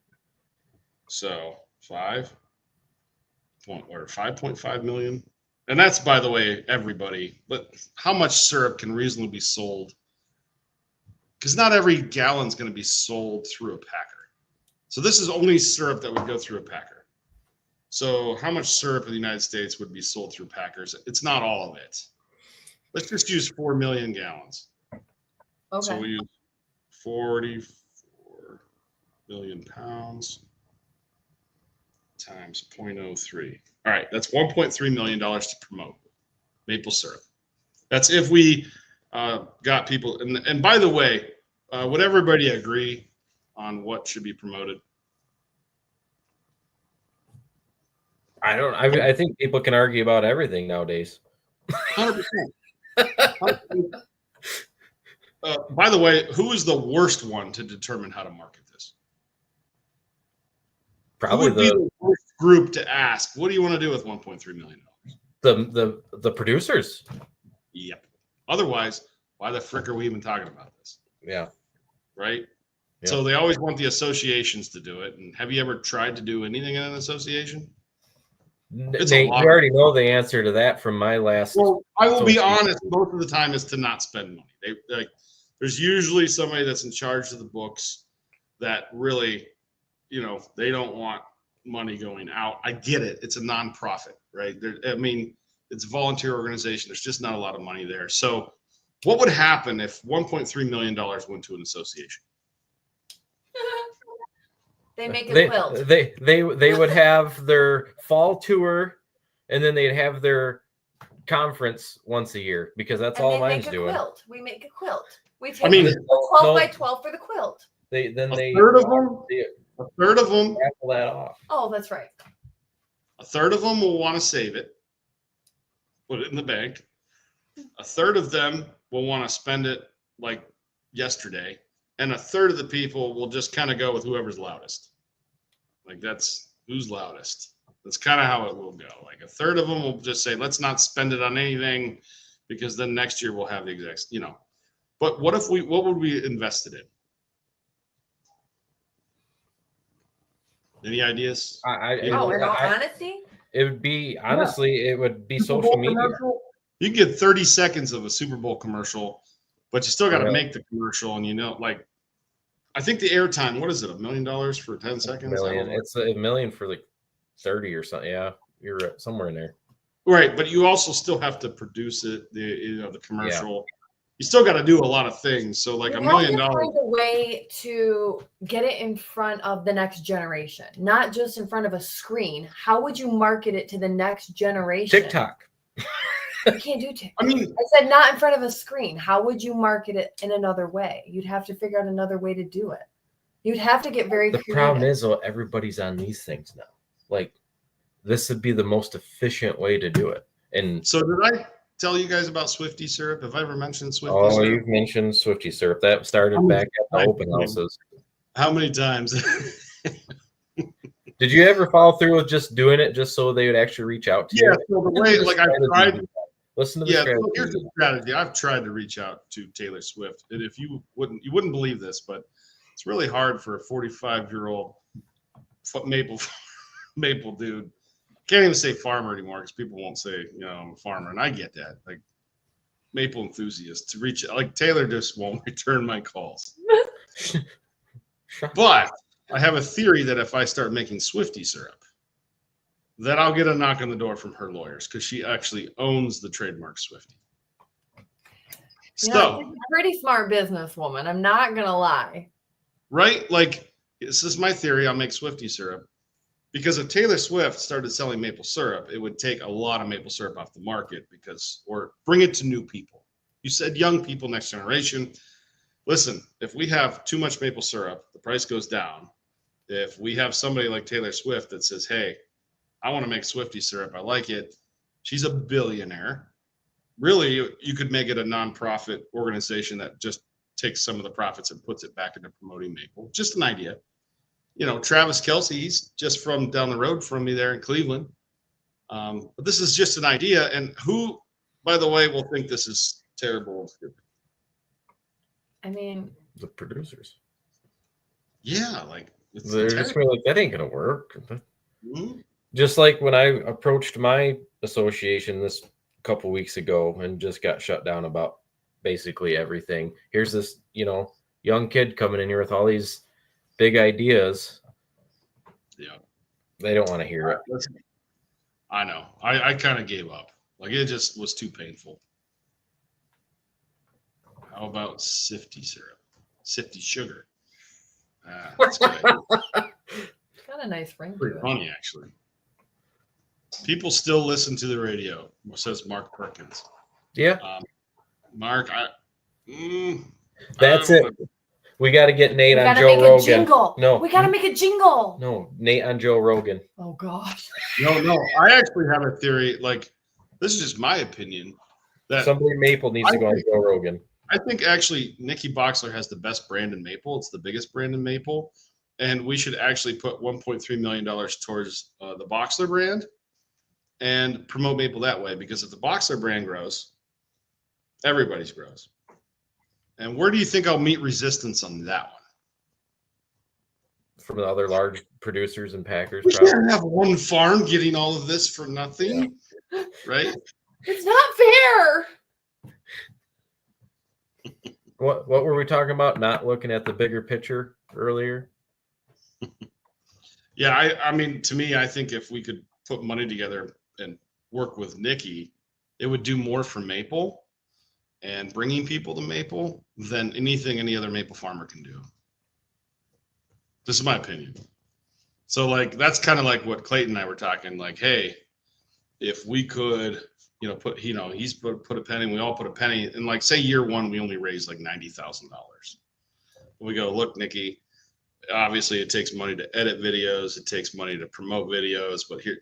Speaker 1: So 5.5 million. And that's, by the way, everybody. But how much syrup can reasonably be sold? Because not every gallon is going to be sold through a packer. So this is only syrup that would go through a packer. So how much syrup in the United States would be sold through packers? It's not all of it. Let's just use 4 million gallons.
Speaker 2: Okay.
Speaker 1: So we use 44 million pounds times 0.03. All right, that's $1.3 million to promote maple syrup. That's if we got people. And by the way, would everybody agree on what should be promoted?
Speaker 3: I think people can argue about everything nowadays.
Speaker 1: 100%. By the way, who is the worst one to determine how to market this?
Speaker 3: Probably
Speaker 1: who would be the worst group to ask, what do you want to do with $1.3 million?
Speaker 3: The producers.
Speaker 1: Yep. Otherwise, why the frick are we even talking about this?
Speaker 3: Yeah.
Speaker 1: Right?
Speaker 3: Yeah.
Speaker 1: So they always want the associations to do it. And have you ever tried to do anything in an association?
Speaker 3: Nate, you already know the answer to that from my last.
Speaker 1: Well, I will be honest, most of the time is to not spend money. There's usually somebody that's in charge of the books that really, they don't want money going out. I get it. It's a nonprofit, right? It's a volunteer organization. There's just not a lot of money there. So what would happen if $1.3 million went to an association?
Speaker 2: They make a quilt.
Speaker 3: They would have their fall tour, and then they'd have their conference once a year, because that's all mine's doing.
Speaker 2: Quilt. We make a quilt. We take 12 by 12 for the quilt.
Speaker 1: A third of them
Speaker 3: raffle that off.
Speaker 2: Oh, that's right.
Speaker 1: A third of them will want to save it, put it in the bank. A third of them will want to spend it like yesterday, and a third of the people will just kind of go with whoever's loudest. Like, that's who's loudest. That's kind of how it will go. Like, a third of them will just say, let's not spend it on anything, because then next year we'll have the exact, But what would we invest it in? Any ideas?
Speaker 2: In all honesty?
Speaker 3: It would be, honestly, it would be social media.
Speaker 1: Commercial? You can get 30 seconds of a Super Bowl commercial, but you still got to make the commercial. And, I think the airtime, what is it, $1 million for 10 seconds?
Speaker 3: It's $1 million for like 30 or something. Yeah, you're right, somewhere in there.
Speaker 1: Right, but you also still have to produce it, the commercial. Yeah. You still got to do a lot of things. So like $1 million.
Speaker 2: Find a way to get it in front of the next generation, not just in front of a screen. How would you market it to the next generation?
Speaker 3: TikTok.
Speaker 2: You can't do TikTok. I said not in front of a screen. How would you market it in another way? You'd have to figure out another way to do it. You'd have to get very creative.
Speaker 3: The problem is, though, everybody's on these things now. Like, this would be the most efficient way to do it. And
Speaker 1: so did I tell you guys about Swifty syrup? Have I ever mentioned Swifty syrup?
Speaker 3: Oh, you've mentioned Swifty syrup. That started back at the open houses.
Speaker 1: How many times?
Speaker 3: Did you ever follow through with just doing it just so they would actually reach out to you?
Speaker 1: Yeah, so the way, like, I tried.
Speaker 3: Listen to the
Speaker 1: strategy. So here's the strategy. I've tried to reach out to Taylor Swift, and if you wouldn't believe this, but it's really hard for a 45-year-old maple dude. Can't even say farmer anymore because people won't say, I'm a farmer, and I get that. Like, maple enthusiast to reach, like, Taylor just won't return my calls. But I have a theory that if I start making Swifty syrup, that I'll get a knock on the door from her lawyers, because she actually owns the trademark Swifty. So,
Speaker 2: she's a pretty smart businesswoman. I'm not gonna lie.
Speaker 1: Right? Like, this is my theory. I'll make Swifty syrup, because if Taylor Swift started selling maple syrup, it would take a lot of maple syrup off the market, or bring it to new people. You said young people, next generation. Listen, if we have too much maple syrup, the price goes down. If we have somebody like Taylor Swift that says, hey, I want to make Swifty syrup, I like it, she's a billionaire. Really, you could make it a nonprofit organization that just takes some of the profits and puts it back into promoting maple. Just an idea. Travis Kelce, he's just from down the road from me there in Cleveland. But this is just an idea. And who, by the way, will think this is terrible and stupid?
Speaker 2: I mean,
Speaker 3: the producers.
Speaker 1: Yeah, like,
Speaker 3: they're just like, that ain't gonna work.
Speaker 1: Mm-hmm.
Speaker 3: Just like when I approached my association this couple weeks ago and just got shut down about basically everything. Here's this, young kid coming in here with all these big ideas.
Speaker 1: Yeah.
Speaker 3: They don't want to hear it.
Speaker 1: I know. I kind of gave up. Like, it just was too painful. How about Sifty syrup? Sifty sugar. That's good.
Speaker 2: Got a nice ring.
Speaker 1: Pretty funny, actually. People still listen to the radio, says Mark Perkins.
Speaker 3: Yeah.
Speaker 1: Mark,
Speaker 3: that's it. We got to get Nate on Joe Rogan.
Speaker 2: Jingle.
Speaker 3: No,
Speaker 2: we got to make a jingle.
Speaker 3: No, Nate on Joe Rogan.
Speaker 2: Oh gosh.
Speaker 1: No. I actually have a theory. Like, this is just my opinion. That
Speaker 3: somebody maple needs to go on Joe Rogan.
Speaker 1: I think actually Nikki Boxler has the best brand in maple. It's the biggest brand in maple, and we should actually put $1.3 million towards the Boxler brand and promote maple that way. Because if the Boxler brand grows, everybody's grows. And where do you think I'll meet resistance on that one?
Speaker 3: From the other large producers and packers.
Speaker 1: We can't have one farm getting all of this for nothing, right?
Speaker 2: It's not fair.
Speaker 3: What were we talking about? Not looking at the bigger picture earlier?
Speaker 1: Yeah, I mean, to me, I think if we could put money together and work with Nikki it would do more for maple and bringing people to maple than anything any other maple farmer can do. This is my opinion. So like, that's kind of like what Clayton and I were talking, like, hey, if we could, put, he's put a penny, we all put a penny, and like, say year one, we only raised like $90,000. We go, look, Nikki, obviously it takes money to edit videos, it takes money to promote videos, but here,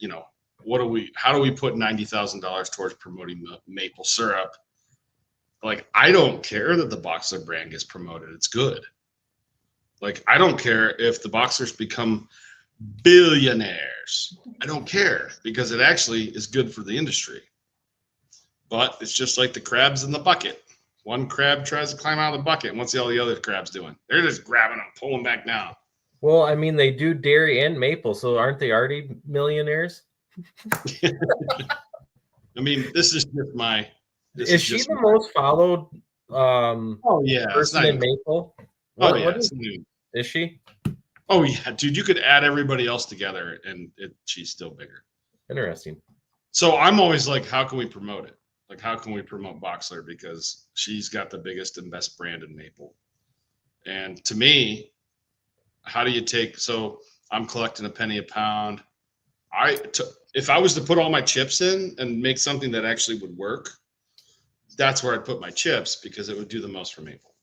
Speaker 1: how do we put $90,000 towards promoting the maple syrup? Like, I don't care that the Boxler brand gets promoted. It's good. Like, I don't care if the Boxlers become billionaires. I don't care, because it actually is good for the industry. But it's just like the crabs in the bucket. One crab tries to climb out of the bucket, and what's all the other crabs doing? They're just grabbing them, pulling back down.
Speaker 3: Well, I mean, they do dairy and maple, so aren't they already millionaires?
Speaker 1: I mean, this is just my.
Speaker 3: Is she the most followed
Speaker 1: oh yeah,
Speaker 3: person in maple? What is she?
Speaker 1: Oh yeah, dude, you could add everybody else together and she's still bigger.
Speaker 3: Interesting.
Speaker 1: So I'm always like, how can we promote it? Like, how can we promote Boxler? Because she's got the biggest and best brand in maple. And to me, how do you so I'm collecting a penny a pound. If I was to put all my chips in and make something that actually would work, that's where I'd put my chips, because it would do the most for maple.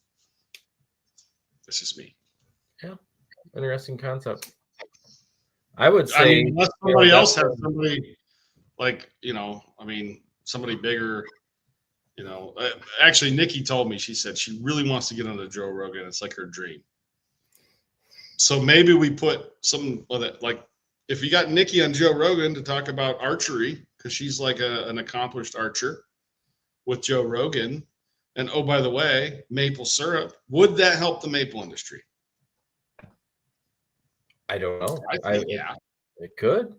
Speaker 1: That's just me.
Speaker 3: Yeah. Interesting concept. I would say, I mean,
Speaker 1: unless somebody else has somebody like, somebody bigger, actually Nikki told me, she said she really wants to get on the Joe Rogan. It's like her dream. So maybe we put some of that, like, if you got Nikki on Joe Rogan to talk about archery, because she's like an accomplished archer with Joe Rogan. And oh, by the way, maple syrup, would that help the maple industry?
Speaker 3: I don't know.
Speaker 1: Yeah.
Speaker 3: It could.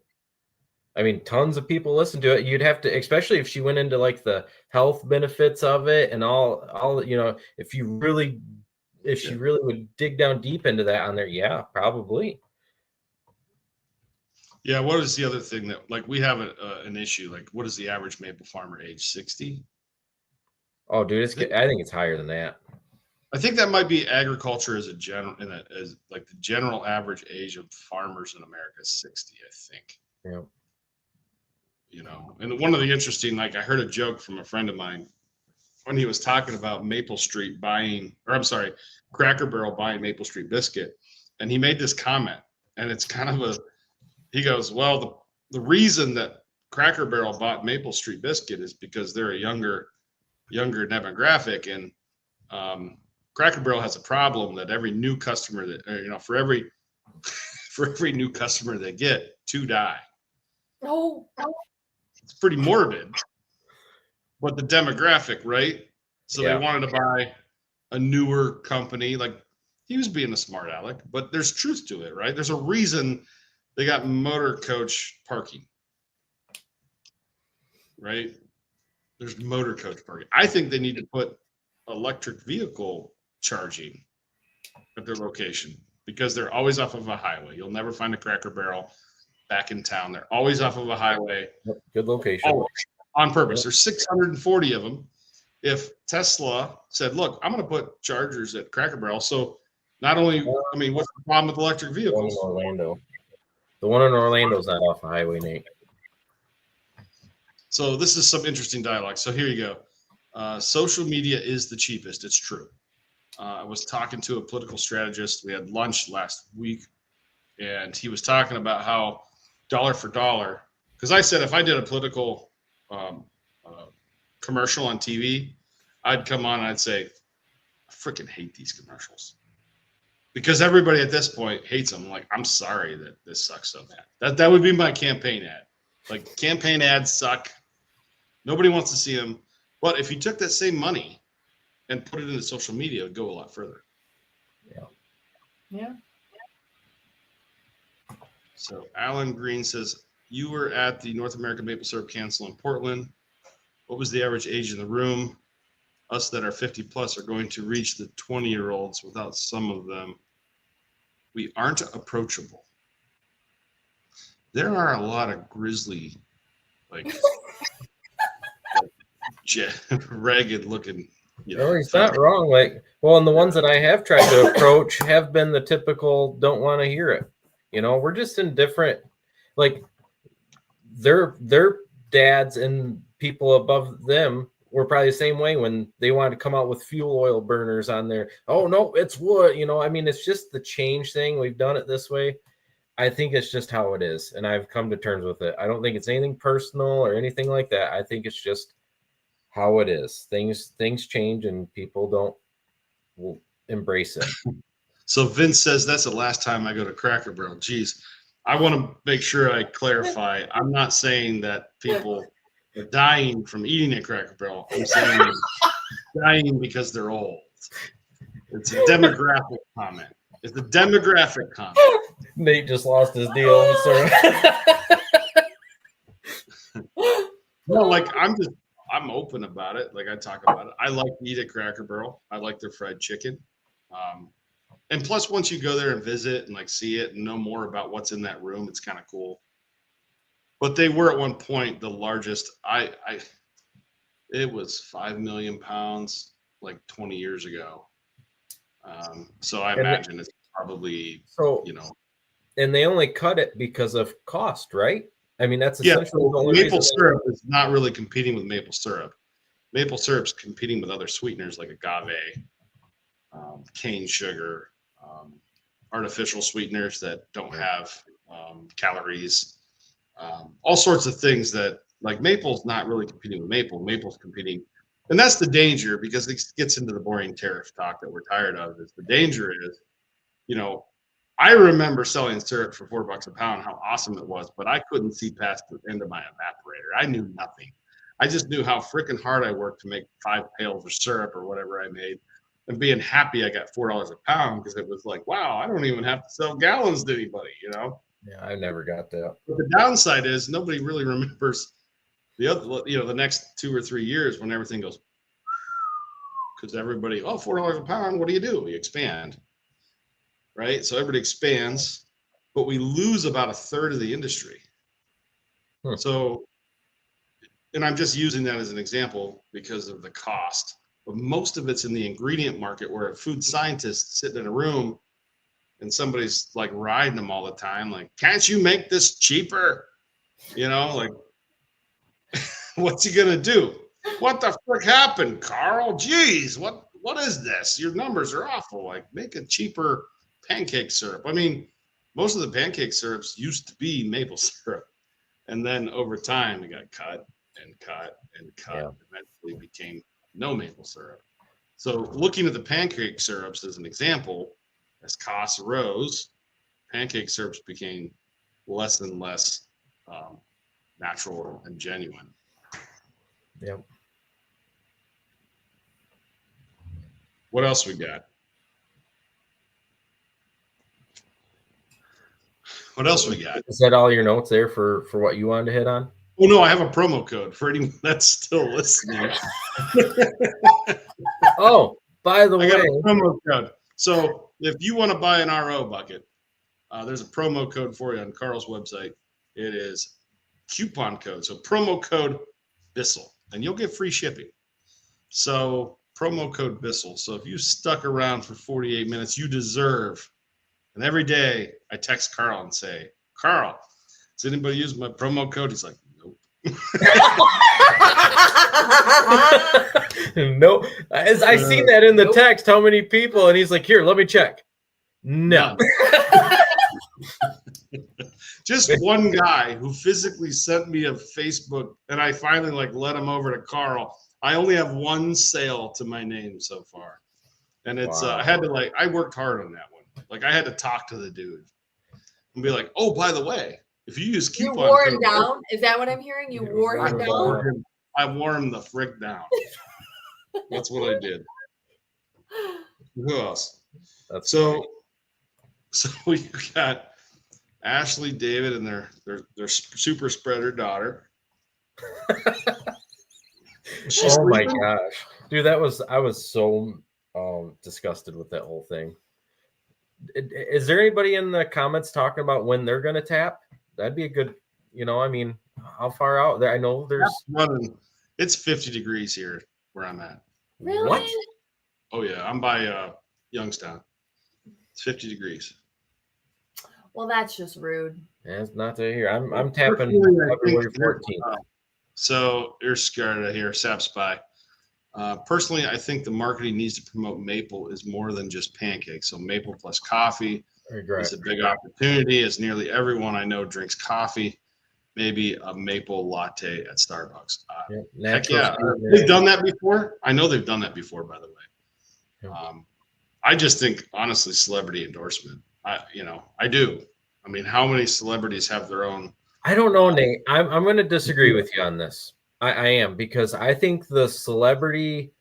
Speaker 3: I mean, tons of people listen to it. You'd have to, especially if she went into like the health benefits of it and all, if she really would dig down deep into that on there, yeah, probably.
Speaker 1: Yeah. What is the other thing that, like, we have an issue? Like, what is the average maple farmer age? 60?
Speaker 3: Oh, dude, I think it's higher than that.
Speaker 1: I think that might be agriculture as a general, as like the general average age of farmers in America is 60, I think.
Speaker 3: Yeah.
Speaker 1: And one of the interesting, like, I heard a joke from a friend of mine when he was talking about Cracker Barrel buying Maple Street Biscuit. And he made this comment, and it's kind of he goes, well, the reason that Cracker Barrel bought Maple Street Biscuit is because they're a younger demographic. And Cracker Barrel has a problem that every new customer for every new customer they get, 2 die.
Speaker 2: Oh.
Speaker 1: It's pretty morbid, but the demographic, right? So
Speaker 3: Yeah.
Speaker 1: They wanted to buy a newer company. Like, he was being a smart aleck, but there's truth to it, right? There's a reason they got motor coach parking, right? There's motor coach parking. I think they need to put electric vehicle charging at their location, because they're always off of a highway. You'll never find a Cracker Barrel back in town. They're always off of a highway.
Speaker 3: Good location.
Speaker 1: Always, on purpose. There's 640 of them. If Tesla said, look, I'm going to put chargers at Cracker Barrel. So not only, what's the problem with electric vehicles?
Speaker 3: The one in Orlando is not off the highway, Nate.
Speaker 1: So this is some interesting dialogue. So here you go. Social media is the cheapest. It's true. I was talking to a political strategist. We had lunch last week, and he was talking about how dollar for dollar, because I said if I did a political commercial on TV, I'd come on and I'd say, I freaking hate these commercials, because everybody at this point hates them. Like, I'm sorry that this sucks so bad. That would be my campaign ad. Like, campaign ads suck. Nobody wants to see them. But if you took that same money and put it into social media, it would go a lot further.
Speaker 2: Yeah.
Speaker 1: So Alan Green says, you were at the North American Maple Syrup Council in Portland. What was the average age in the room? Us that are 50 plus are going to reach the 20-year-olds without some of them. We aren't approachable. There are a lot of grizzly, like ragged looking.
Speaker 3: No, he's not wrong. Like, well, and the ones that I have tried to approach have been the typical don't want to hear it. We're just in different, like, their dads and people above them were probably the same way when they wanted to come out with fuel oil burners on there. Oh no, it's wood. I mean, it's just the change thing. We've done it this way. I think it's just how it is, and I've come to terms with it. I don't think it's anything personal or anything like that. I think it's just how it is. Things change, and people will embrace it.
Speaker 1: So Vince says that's the last time I go to Cracker Barrel. Geez, I want to make sure I clarify. I'm not saying that people are dying from eating at Cracker Barrel. I'm saying they're dying because they're old. It's a demographic comment. It's a demographic comment.
Speaker 3: Nate just lost his deal.
Speaker 1: No, like I'm open about it. Like I talk about it. I like to eat at Cracker Barrel. I like their fried chicken. And plus, once you go there and visit and like see it and know more about what's in that room, it's kind of cool. But they were at one point the largest. It was 5 million pounds like 20 years ago. So I imagine it's probably
Speaker 3: And they only cut it because of cost, right? I mean, that's essentially the only
Speaker 1: maple syrup is not really competing with maple syrup. Maple syrup's competing with other sweeteners like agave, cane sugar, artificial sweeteners that don't have calories, all sorts of things that like maple's not really competing with maple. Maple's competing, and that's the danger because it gets into the boring tariff talk that we're tired of. Is the danger is, I remember selling syrup for $4 a pound, how awesome it was, but I couldn't see past the end of my evaporator. I knew nothing. I just knew how freaking hard I worked to make 5 pails of syrup or whatever I made, and being happy I got $4 a pound because it was like, wow, I don't even have to sell gallons to anybody,
Speaker 3: Yeah, I never got that.
Speaker 1: But the downside is nobody really remembers the other, the next 2 or 3 years when everything goes, because everybody, $4 a pound, what do? You expand. Right? So everybody expands, but we lose about 1/3 of the industry. So, and I'm just using that as an example because of the cost, but most of it's in the ingredient market where a food scientist sitting in a room and somebody's like riding them all the time. Like, can't you make this cheaper? Like, what's he going to do? What the frick happened, Carl? Geez, what is this? Your numbers are awful. Like, make a cheaper pancake syrup. I mean, most of the pancake syrups used to be maple syrup, and then over time it got cut and cut and cut. Yeah. Eventually became no maple syrup. So looking at the pancake syrups as an example, as costs rose, pancake syrups became less and less natural and genuine.
Speaker 3: Yep.
Speaker 1: What else we got? What else we got?
Speaker 3: Is that all your notes there for what you wanted to hit on?
Speaker 1: Oh no, I have a promo code for anyone that's still listening.
Speaker 3: Oh, by the way,
Speaker 1: I got a promo code. So if you want to buy an RO bucket, there's a promo code for you on Carl's website. It is coupon code. So promo code Bissell, and you'll get free shipping. So promo code Bissell. So if you stuck around for 48 minutes, you deserve. And every day I text Carl and say, Carl, does anybody use my promo code? He's like, nope.
Speaker 3: No. As I seen that in the text, how many people? And he's like, here, let me check. No.
Speaker 1: Just one guy who physically sent me a Facebook, and I finally let him over to Carl. I only have one sale to my name so far. And it's, I had to I worked hard on that one. I had to talk to the dude and be like, oh, by the way, if you use coupon code. You
Speaker 2: wore him down? Is that what I'm hearing? You wore him down?
Speaker 1: I wore him the frick down. That's what I did. Who else? So you got Ashley, David, and their super spreader daughter.
Speaker 3: Oh my gosh, dude, I was so disgusted with that whole thing. Is there anybody in the comments talking about when they're going to tap? That'd be a good, how far out there? I know there's
Speaker 1: running. It's 50 degrees here where I'm at.
Speaker 2: Really?
Speaker 3: What?
Speaker 1: Oh yeah, I'm by Youngstown. It's 50 degrees.
Speaker 2: Well, that's just rude.
Speaker 3: That's not to hear. I'm tapping
Speaker 1: Personally, I
Speaker 3: February
Speaker 1: think
Speaker 3: 14th.
Speaker 1: so you're scared of here, Sap Spy. Personally, I think the marketing needs to promote maple is more than just pancakes. So maple plus coffee is a big opportunity, as nearly everyone I know drinks coffee. Maybe a maple latte at Starbucks. Heck yeah, they've done that before. I know they've done that before, by the way. I just think, honestly, celebrity endorsement. I do. I mean, how many celebrities have their own?
Speaker 3: I don't know, Nate. I'm going to disagree with you on this. I am, because I think the celebrity.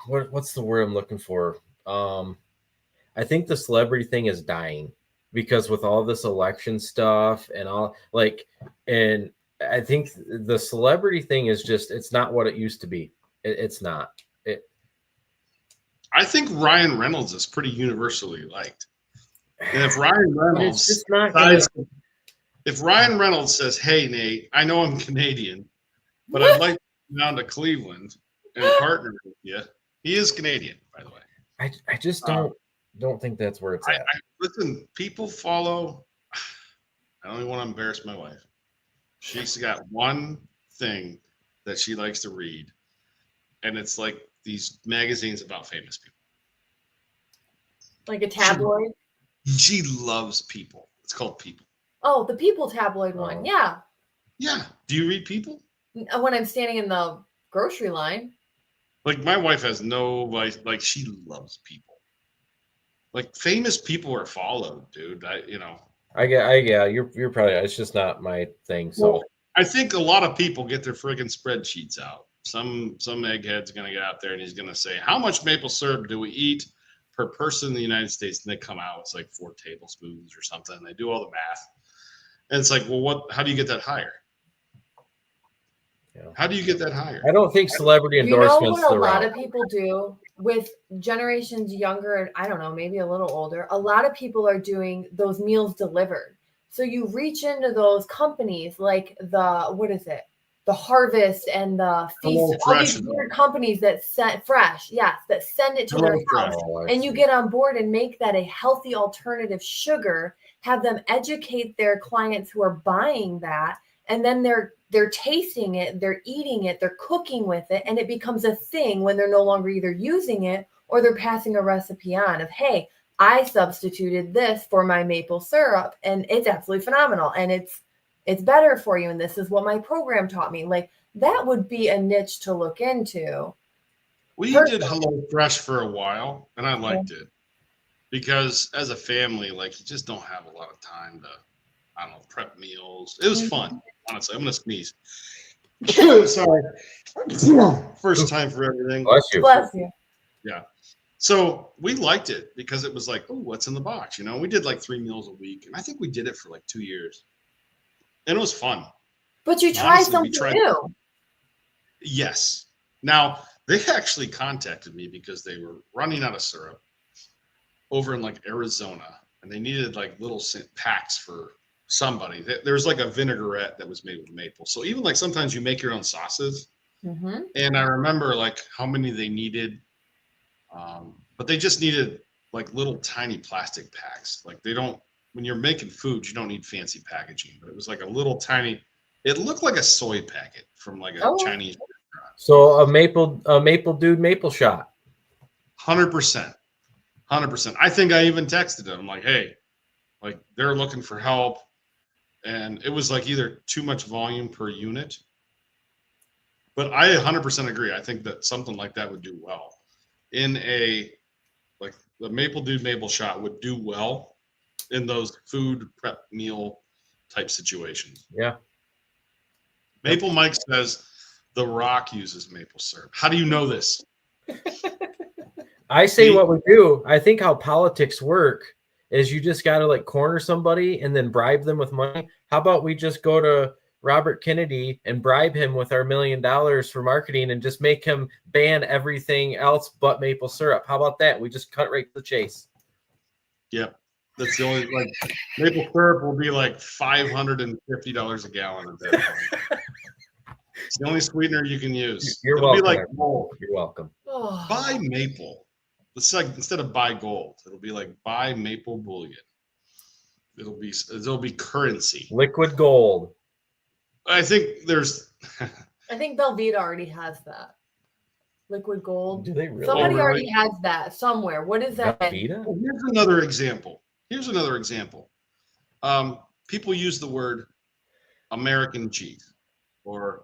Speaker 3: What's the word I'm looking for? I think the celebrity thing is dying, because with all this election stuff and all, and I think the celebrity thing is just, it's not what it used to be. It's not.
Speaker 1: I think Ryan Reynolds is pretty universally liked. And if Ryan Reynolds if Ryan Reynolds says, "Hey Nate, I know I'm Canadian, but I'd like to come down to Cleveland and partner with you." He is Canadian, by the way.
Speaker 3: I just don't think that's where it's at.
Speaker 1: Listen, people follow. I don't even want to embarrass my wife. She's got one thing that she likes to read, and it's like these magazines about famous people.
Speaker 2: Like a tabloid?
Speaker 1: She loves People. It's called People.
Speaker 2: Oh, the People tabloid one. Yeah.
Speaker 1: Yeah. Do you read People?
Speaker 2: When I'm standing in the grocery line.
Speaker 1: Like, my wife has no, like she loves People. Like, famous people are followed, dude.
Speaker 3: You're probably, it's just not my thing. So
Speaker 1: well, I think a lot of people get their friggin' spreadsheets out. Some egghead's gonna get out there and he's gonna say, "How much maple syrup do we eat per person in the United States?" And they come out, it's like 4 tablespoons or something. And they do all the math, and it's like, well, how do you get that higher? Yeah. How do you get that higher?
Speaker 3: I don't think celebrity endorsements.
Speaker 2: You know what a lot of people do with generations younger, and I don't know, maybe a little older. A lot of people are doing those meals delivered. So you reach into those companies like the Harvest and the Feast, all these weird companies that send that send it to their house, and you get on board and make that a healthy alternative sugar. Have them educate their clients who are buying that, and then they're tasting it, they're eating it, they're cooking with it, and it becomes a thing when they're no longer either using it or they're passing a recipe on of, hey, I substituted this for my maple syrup and it's absolutely phenomenal and it's better for you, and this is what my program taught me. Like, that would be a niche to look into.
Speaker 1: We did HelloFresh for a while and I liked it, because as a family, like, you just don't have a lot of time to, I don't know, prep meals. It was fun. Honestly, I'm gonna sneeze. Sorry. First time for everything.
Speaker 2: Bless you.
Speaker 1: Yeah. So we liked it because it was like, oh, what's in the box? You know, we did like 3 meals a week, and I think we did it for like 2 years, and it was fun.
Speaker 2: But you tried something new.
Speaker 1: Yes. Now they actually contacted me because they were running out of syrup over in like Arizona, and they needed like little packs for somebody. There's like a vinaigrette that was made with maple. So even like sometimes you make your own sauces. Mm-hmm. And I remember like how many they needed, but they just needed like little tiny plastic packs. Like, they don't, when you're making food, you don't need fancy packaging, but it was like a little tiny, it looked like a soy packet from like a Chinese restaurant.
Speaker 3: So a maple dude maple shot.
Speaker 1: 100%. I think I even texted them like, hey, like, they're looking for help. And it was like either too much volume per unit. But I 100% agree. I think that something like that would do well. In like the Maple Dude Maple Shot would do well in those food prep meal type situations.
Speaker 3: Yeah.
Speaker 1: Maple Mike says The Rock uses maple syrup. How do you know this?
Speaker 3: I say what we do. I think how politics work is you just got to like corner somebody and then bribe them with money. How about we just go to Robert Kennedy and bribe him with our $1 million for marketing and just make him ban everything else but maple syrup? How about that? We just cut right to the chase.
Speaker 1: Yep. That's the only, like, maple syrup will be like $550 a gallon at that point. It's the only sweetener you can use.
Speaker 3: You're
Speaker 1: It'll
Speaker 3: welcome.
Speaker 1: be like
Speaker 3: everyone.
Speaker 1: gold.
Speaker 3: You're welcome.
Speaker 2: Oh.
Speaker 1: Buy maple. It's like instead of buy gold, it'll be like buy maple bullion. It'll be currency.
Speaker 3: Liquid gold.
Speaker 1: I think there's.
Speaker 2: I think Belvita already has that. Liquid gold.
Speaker 3: Do they really?
Speaker 2: Somebody
Speaker 1: Oh, really?
Speaker 2: already has that somewhere. What is that?
Speaker 3: Velveeta?
Speaker 1: Well, here's another example. People use the word American cheese, or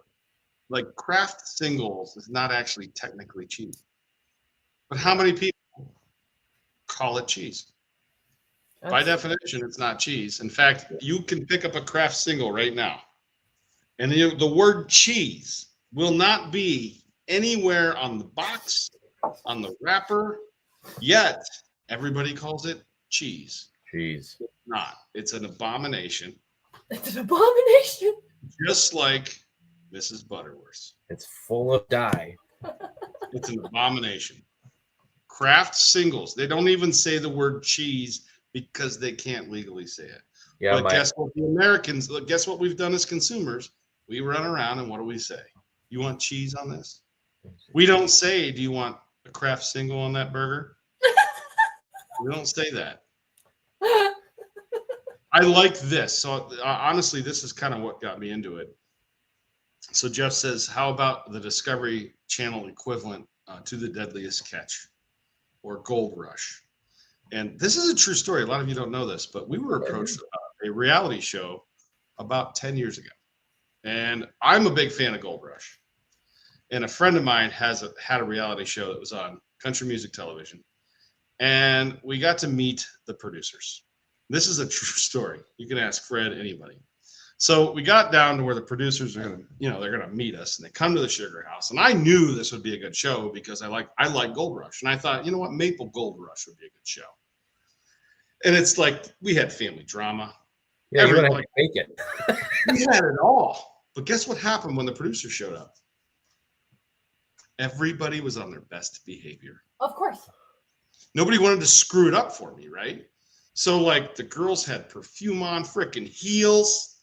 Speaker 1: like Kraft Singles is not actually technically cheese. But how many people call it cheese? By definition, it's not cheese. In fact, you can pick up a Kraft Single right now, and the word cheese will not be anywhere on the box, on the wrapper, yet everybody calls it cheese.
Speaker 3: Cheese.
Speaker 1: It's not. It's an abomination.
Speaker 2: It's an abomination.
Speaker 1: Just like Mrs. Butterworth.
Speaker 3: It's full of dye.
Speaker 1: It's an abomination. Kraft Singles. They don't even say the word cheese because they can't legally say it.
Speaker 3: Yeah,
Speaker 1: But guess what? The Americans, guess what we've done as consumers? We run around and what do we say? You want cheese on this? We don't say, do you want a Kraft Single on that burger? We don't say that. I like this. So honestly, this is kind of what got me into it. So Jeff says, how about the Discovery Channel equivalent to The Deadliest Catch or Gold Rush? And this is a true story. A lot of you don't know this, but we were approached about a reality show about 10 years ago. And I'm a big fan of Gold Rush. And a friend of mine had a reality show that was on country music television. And we got to meet the producers. This is a true story. You can ask Fred, anybody. So we got down to where the producers are going to, they're going to meet us, and they come to the Sugar House. And I knew this would be a good show because I like Gold Rush. And I thought, you know what, Maple Gold Rush would be a good show. And it's like, we had family drama.
Speaker 3: Yeah, you want to make it.
Speaker 1: We had it all. But guess what happened when the producers showed up? Everybody was on their best behavior.
Speaker 2: Of course.
Speaker 1: Nobody wanted to screw it up for me, right? So like the girls had perfume on, freaking heels,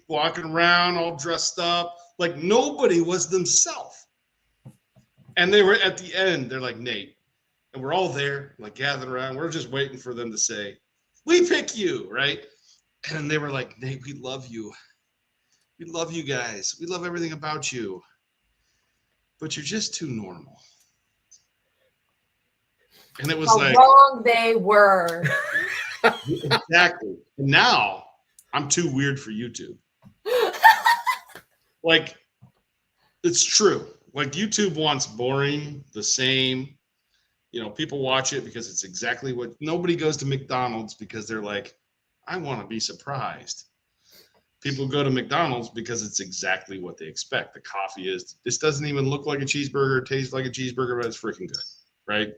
Speaker 1: walking around all dressed up. Like nobody was themselves. And they were at the end, they're like, Nate, and we're all there, like gathered around. We're just waiting for them to say, we pick you, right? And they were like, Nate, we love you. We love you guys. We love everything about you. But you're just too normal. And it was
Speaker 2: How wrong they were.
Speaker 1: Exactly. Now I'm too weird for YouTube. Like, it's true. Like YouTube wants boring, the same. People watch it because it's exactly what nobody goes to McDonald's because they're like, I want to be surprised. People go to McDonald's because it's exactly what they expect. The coffee this doesn't even look like a cheeseburger, it tastes like a cheeseburger, but it's freaking good, right?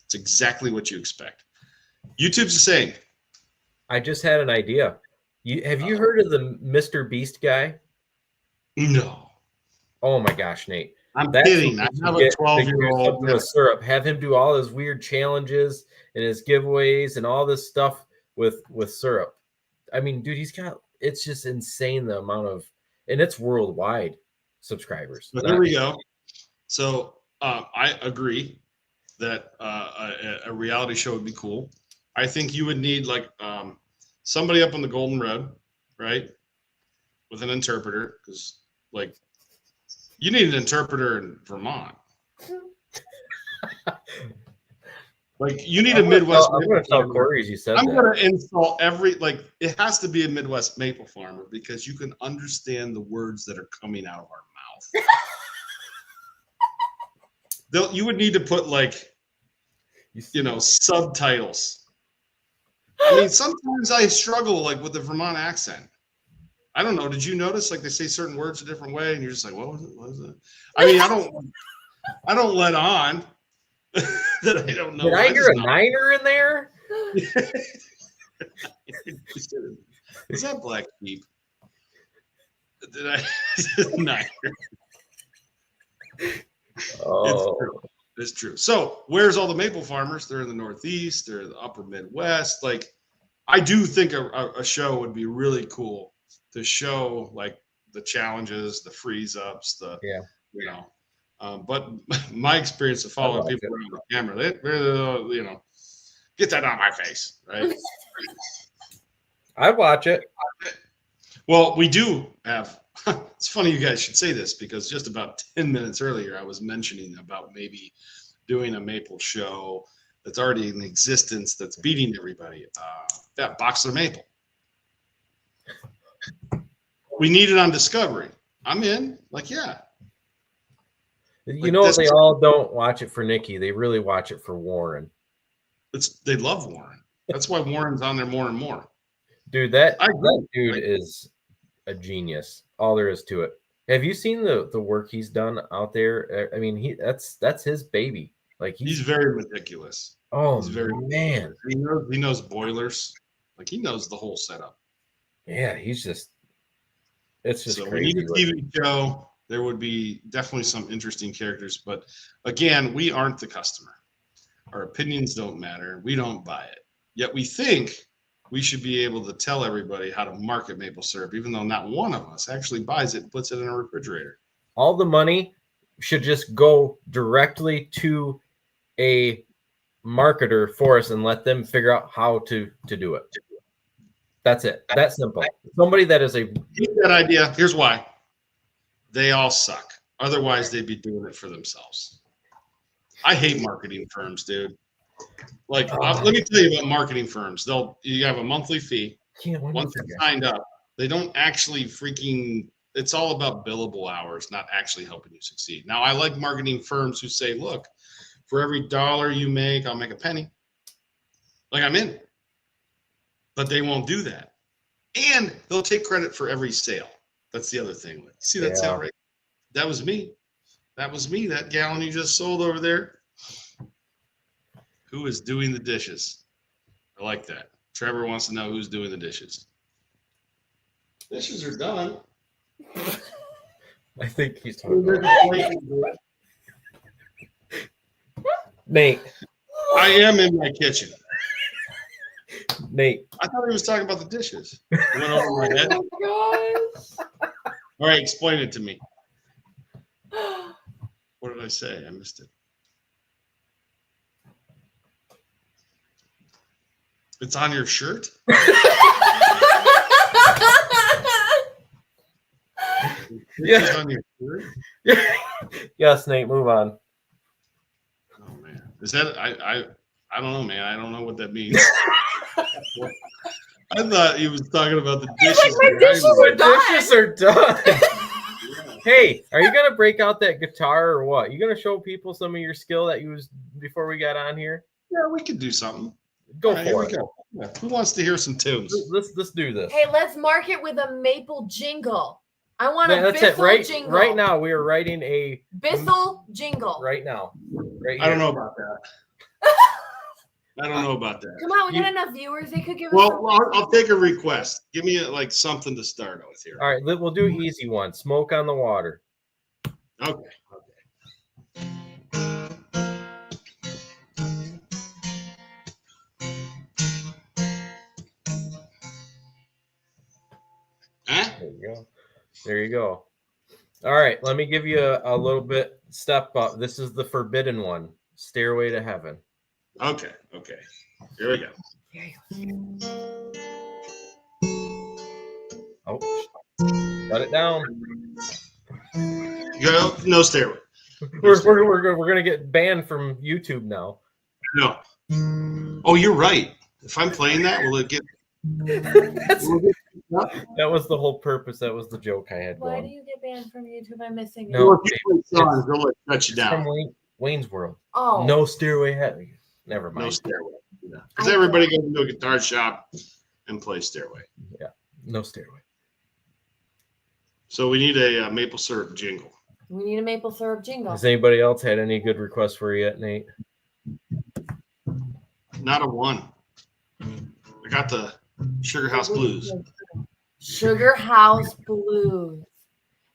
Speaker 1: It's exactly what you expect. YouTube's the same.
Speaker 3: I just had an idea. Have you heard of the Mr. Beast guy?
Speaker 1: No.
Speaker 3: Oh my gosh, Nate.
Speaker 1: I'm kidding. I have a 12-year-old.
Speaker 3: With syrup. Have him do all his weird challenges and his giveaways and all this stuff with syrup. I mean, dude, it's just insane the amount of, and it's worldwide subscribers.
Speaker 1: But there we go. So I agree that a reality show would be cool. I think you would need like somebody up on the Golden Road, right, with an interpreter, because like you need an interpreter in Vermont. Like you need a Midwest.
Speaker 3: I'm going to tell Corey as you said
Speaker 1: I'm going to install it has to be a Midwest maple farmer because you can understand the words that are coming out of our mouth. You would need to put like, subtitles. I mean, sometimes I struggle like with the Vermont accent. I don't know. Did you notice like they say certain words a different way and you're just like, what was it? What was it? I mean, I don't let on that I don't know.
Speaker 3: Did I hear a niner in there?
Speaker 1: Is that Black Sheep? Did I niner?
Speaker 3: Oh.
Speaker 1: It's true. So where's all the maple farmers? They're in the Northeast. They're in the upper Midwest. Like, I do think a show would be really cool to show like the challenges, the freeze ups,
Speaker 3: Yeah.
Speaker 1: you know. But my experience of following people around the camera, they're get that on my face, right?
Speaker 3: I watch it.
Speaker 1: Well, we do have. It's funny you guys should say this because just about 10 minutes earlier, I was mentioning about maybe doing a maple show that's already in existence that's beating everybody. Yeah, Boxer Maple. We need it on Discovery. I'm in. Like, yeah.
Speaker 3: You know, they all don't watch it for Nikki. They really watch it for Warren.
Speaker 1: They love Warren. That's why Warren's on there more and more.
Speaker 3: Dude, that dude is a genius. All there is to it. Have you seen the work he's done out there? I mean, that's his baby. Like
Speaker 1: he's very meticulous.
Speaker 3: Oh,
Speaker 1: he's very
Speaker 3: man.
Speaker 1: He knows boilers. Like he knows the whole setup.
Speaker 3: Yeah, it's just
Speaker 1: so
Speaker 3: crazy.
Speaker 1: We need a TV show. There would be definitely some interesting characters, but again, we aren't the customer. Our opinions don't matter. We don't buy it. Yet we think we should be able to tell everybody how to market maple syrup, even though not one of us actually buys it and puts it in a refrigerator.
Speaker 3: All the money should just go directly to a marketer for us and let them figure out how to do it. That's it. That's simple. Somebody that is
Speaker 1: that idea. Here's why. They all suck. Otherwise, they'd be doing it for themselves. I hate marketing firms, dude. Like, let me tell you about marketing firms. You have a monthly fee. Once you're signed up, they don't actually it's all about billable hours, not actually helping you succeed. Now, I like marketing firms who say, look, for every $1 you make, I'll make a penny. Like, I'm in. But they won't do that. And they'll take credit for every sale. That's the other thing. See that sale rate? That was me. That gallon you just sold over there. Who is doing the dishes? I like that. Trevor wants to know who's doing the dishes. Dishes are done.
Speaker 3: I think he's talking about Nate.
Speaker 1: I am in my kitchen.
Speaker 3: Nate.
Speaker 1: I thought he was talking about the dishes. It went over my head.
Speaker 2: Oh my gosh.
Speaker 1: All right, explain it to me. What did I say? I missed it. It's on your shirt?
Speaker 3: Yeah.
Speaker 1: On your shirt?
Speaker 3: Yes, Nate, move on.
Speaker 1: Oh man. Is that I don't know, man. I don't know what that means. I thought he was talking about the dishes.
Speaker 2: Like, my dishes are done.
Speaker 1: Yeah.
Speaker 3: Hey, are you gonna break out that guitar or what? You gonna show people some of your skill that you used before we got on here?
Speaker 1: Yeah, we could do something.
Speaker 3: Go for it.
Speaker 1: Go. Yeah. Who wants to hear some tunes?
Speaker 3: Let's do this.
Speaker 2: Hey, let's mark it with a maple jingle. I want a
Speaker 3: that's
Speaker 2: Bissell
Speaker 3: it.
Speaker 2: jingle.
Speaker 3: Right now, we are writing a
Speaker 2: Bissell jingle.
Speaker 3: Right now. Right here.
Speaker 1: I don't know about that. I don't know about that.
Speaker 2: Come on, we got enough viewers. They could give us.
Speaker 1: Well, I'll take a request. Give me something to start with here.
Speaker 3: All right, we'll do an easy one. Smoke on the water.
Speaker 1: Okay. Huh?
Speaker 3: There you go. All right, let me give you a little bit step up. This is the forbidden one. Stairway to Heaven.
Speaker 1: Okay. Here we go.
Speaker 3: Oh, shut it down.
Speaker 1: No stairway.
Speaker 3: We're gonna get banned from YouTube now.
Speaker 1: No. Oh, you're right. If I'm playing that, will it get?
Speaker 3: That was the whole purpose. That was the joke I had.
Speaker 2: Why do you get banned from YouTube? I'm missing it.
Speaker 3: No,
Speaker 1: they'll shut you down.
Speaker 3: From Wayne's World.
Speaker 2: Oh,
Speaker 3: No stairway heaven. Never mind.
Speaker 1: No stairway. Because everybody goes into a guitar shop and plays stairway.
Speaker 3: Yeah, no stairway.
Speaker 1: So we need a maple syrup jingle.
Speaker 2: we need a maple syrup jingle.
Speaker 3: Has anybody else had any good requests for you yet, Nate?
Speaker 1: Not a one. I got the Sugar House Blues.
Speaker 2: Sugar House Blues.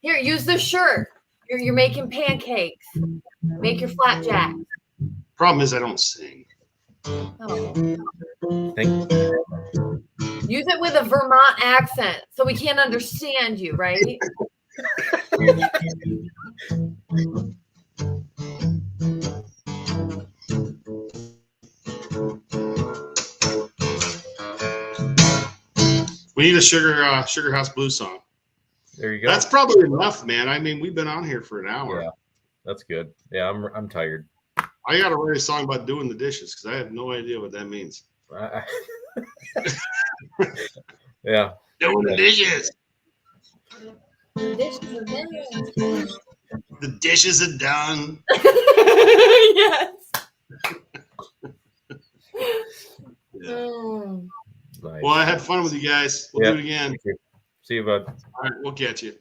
Speaker 2: Here, use the shirt. You're making pancakes. Make your flapjack.
Speaker 1: Problem is I don't sing.
Speaker 2: Oh.
Speaker 3: Thank
Speaker 2: Use it with a Vermont accent so we can't understand you, right?
Speaker 1: We need a Sugar House Blues song.
Speaker 3: There you go.
Speaker 1: That's probably enough, man. I mean, we've been on here for an hour.
Speaker 3: Yeah, that's good. Yeah, I'm tired.
Speaker 1: I got to write a song about doing the dishes because I have no idea what that means.
Speaker 3: Yeah.
Speaker 1: Doing the dishes.
Speaker 2: The
Speaker 1: The dishes are done.
Speaker 2: yes.
Speaker 1: Yeah.
Speaker 2: Mm.
Speaker 3: Nice.
Speaker 1: Well, I had fun with you guys. We'll do it again.
Speaker 3: See you, bud.
Speaker 1: All right, we'll catch you.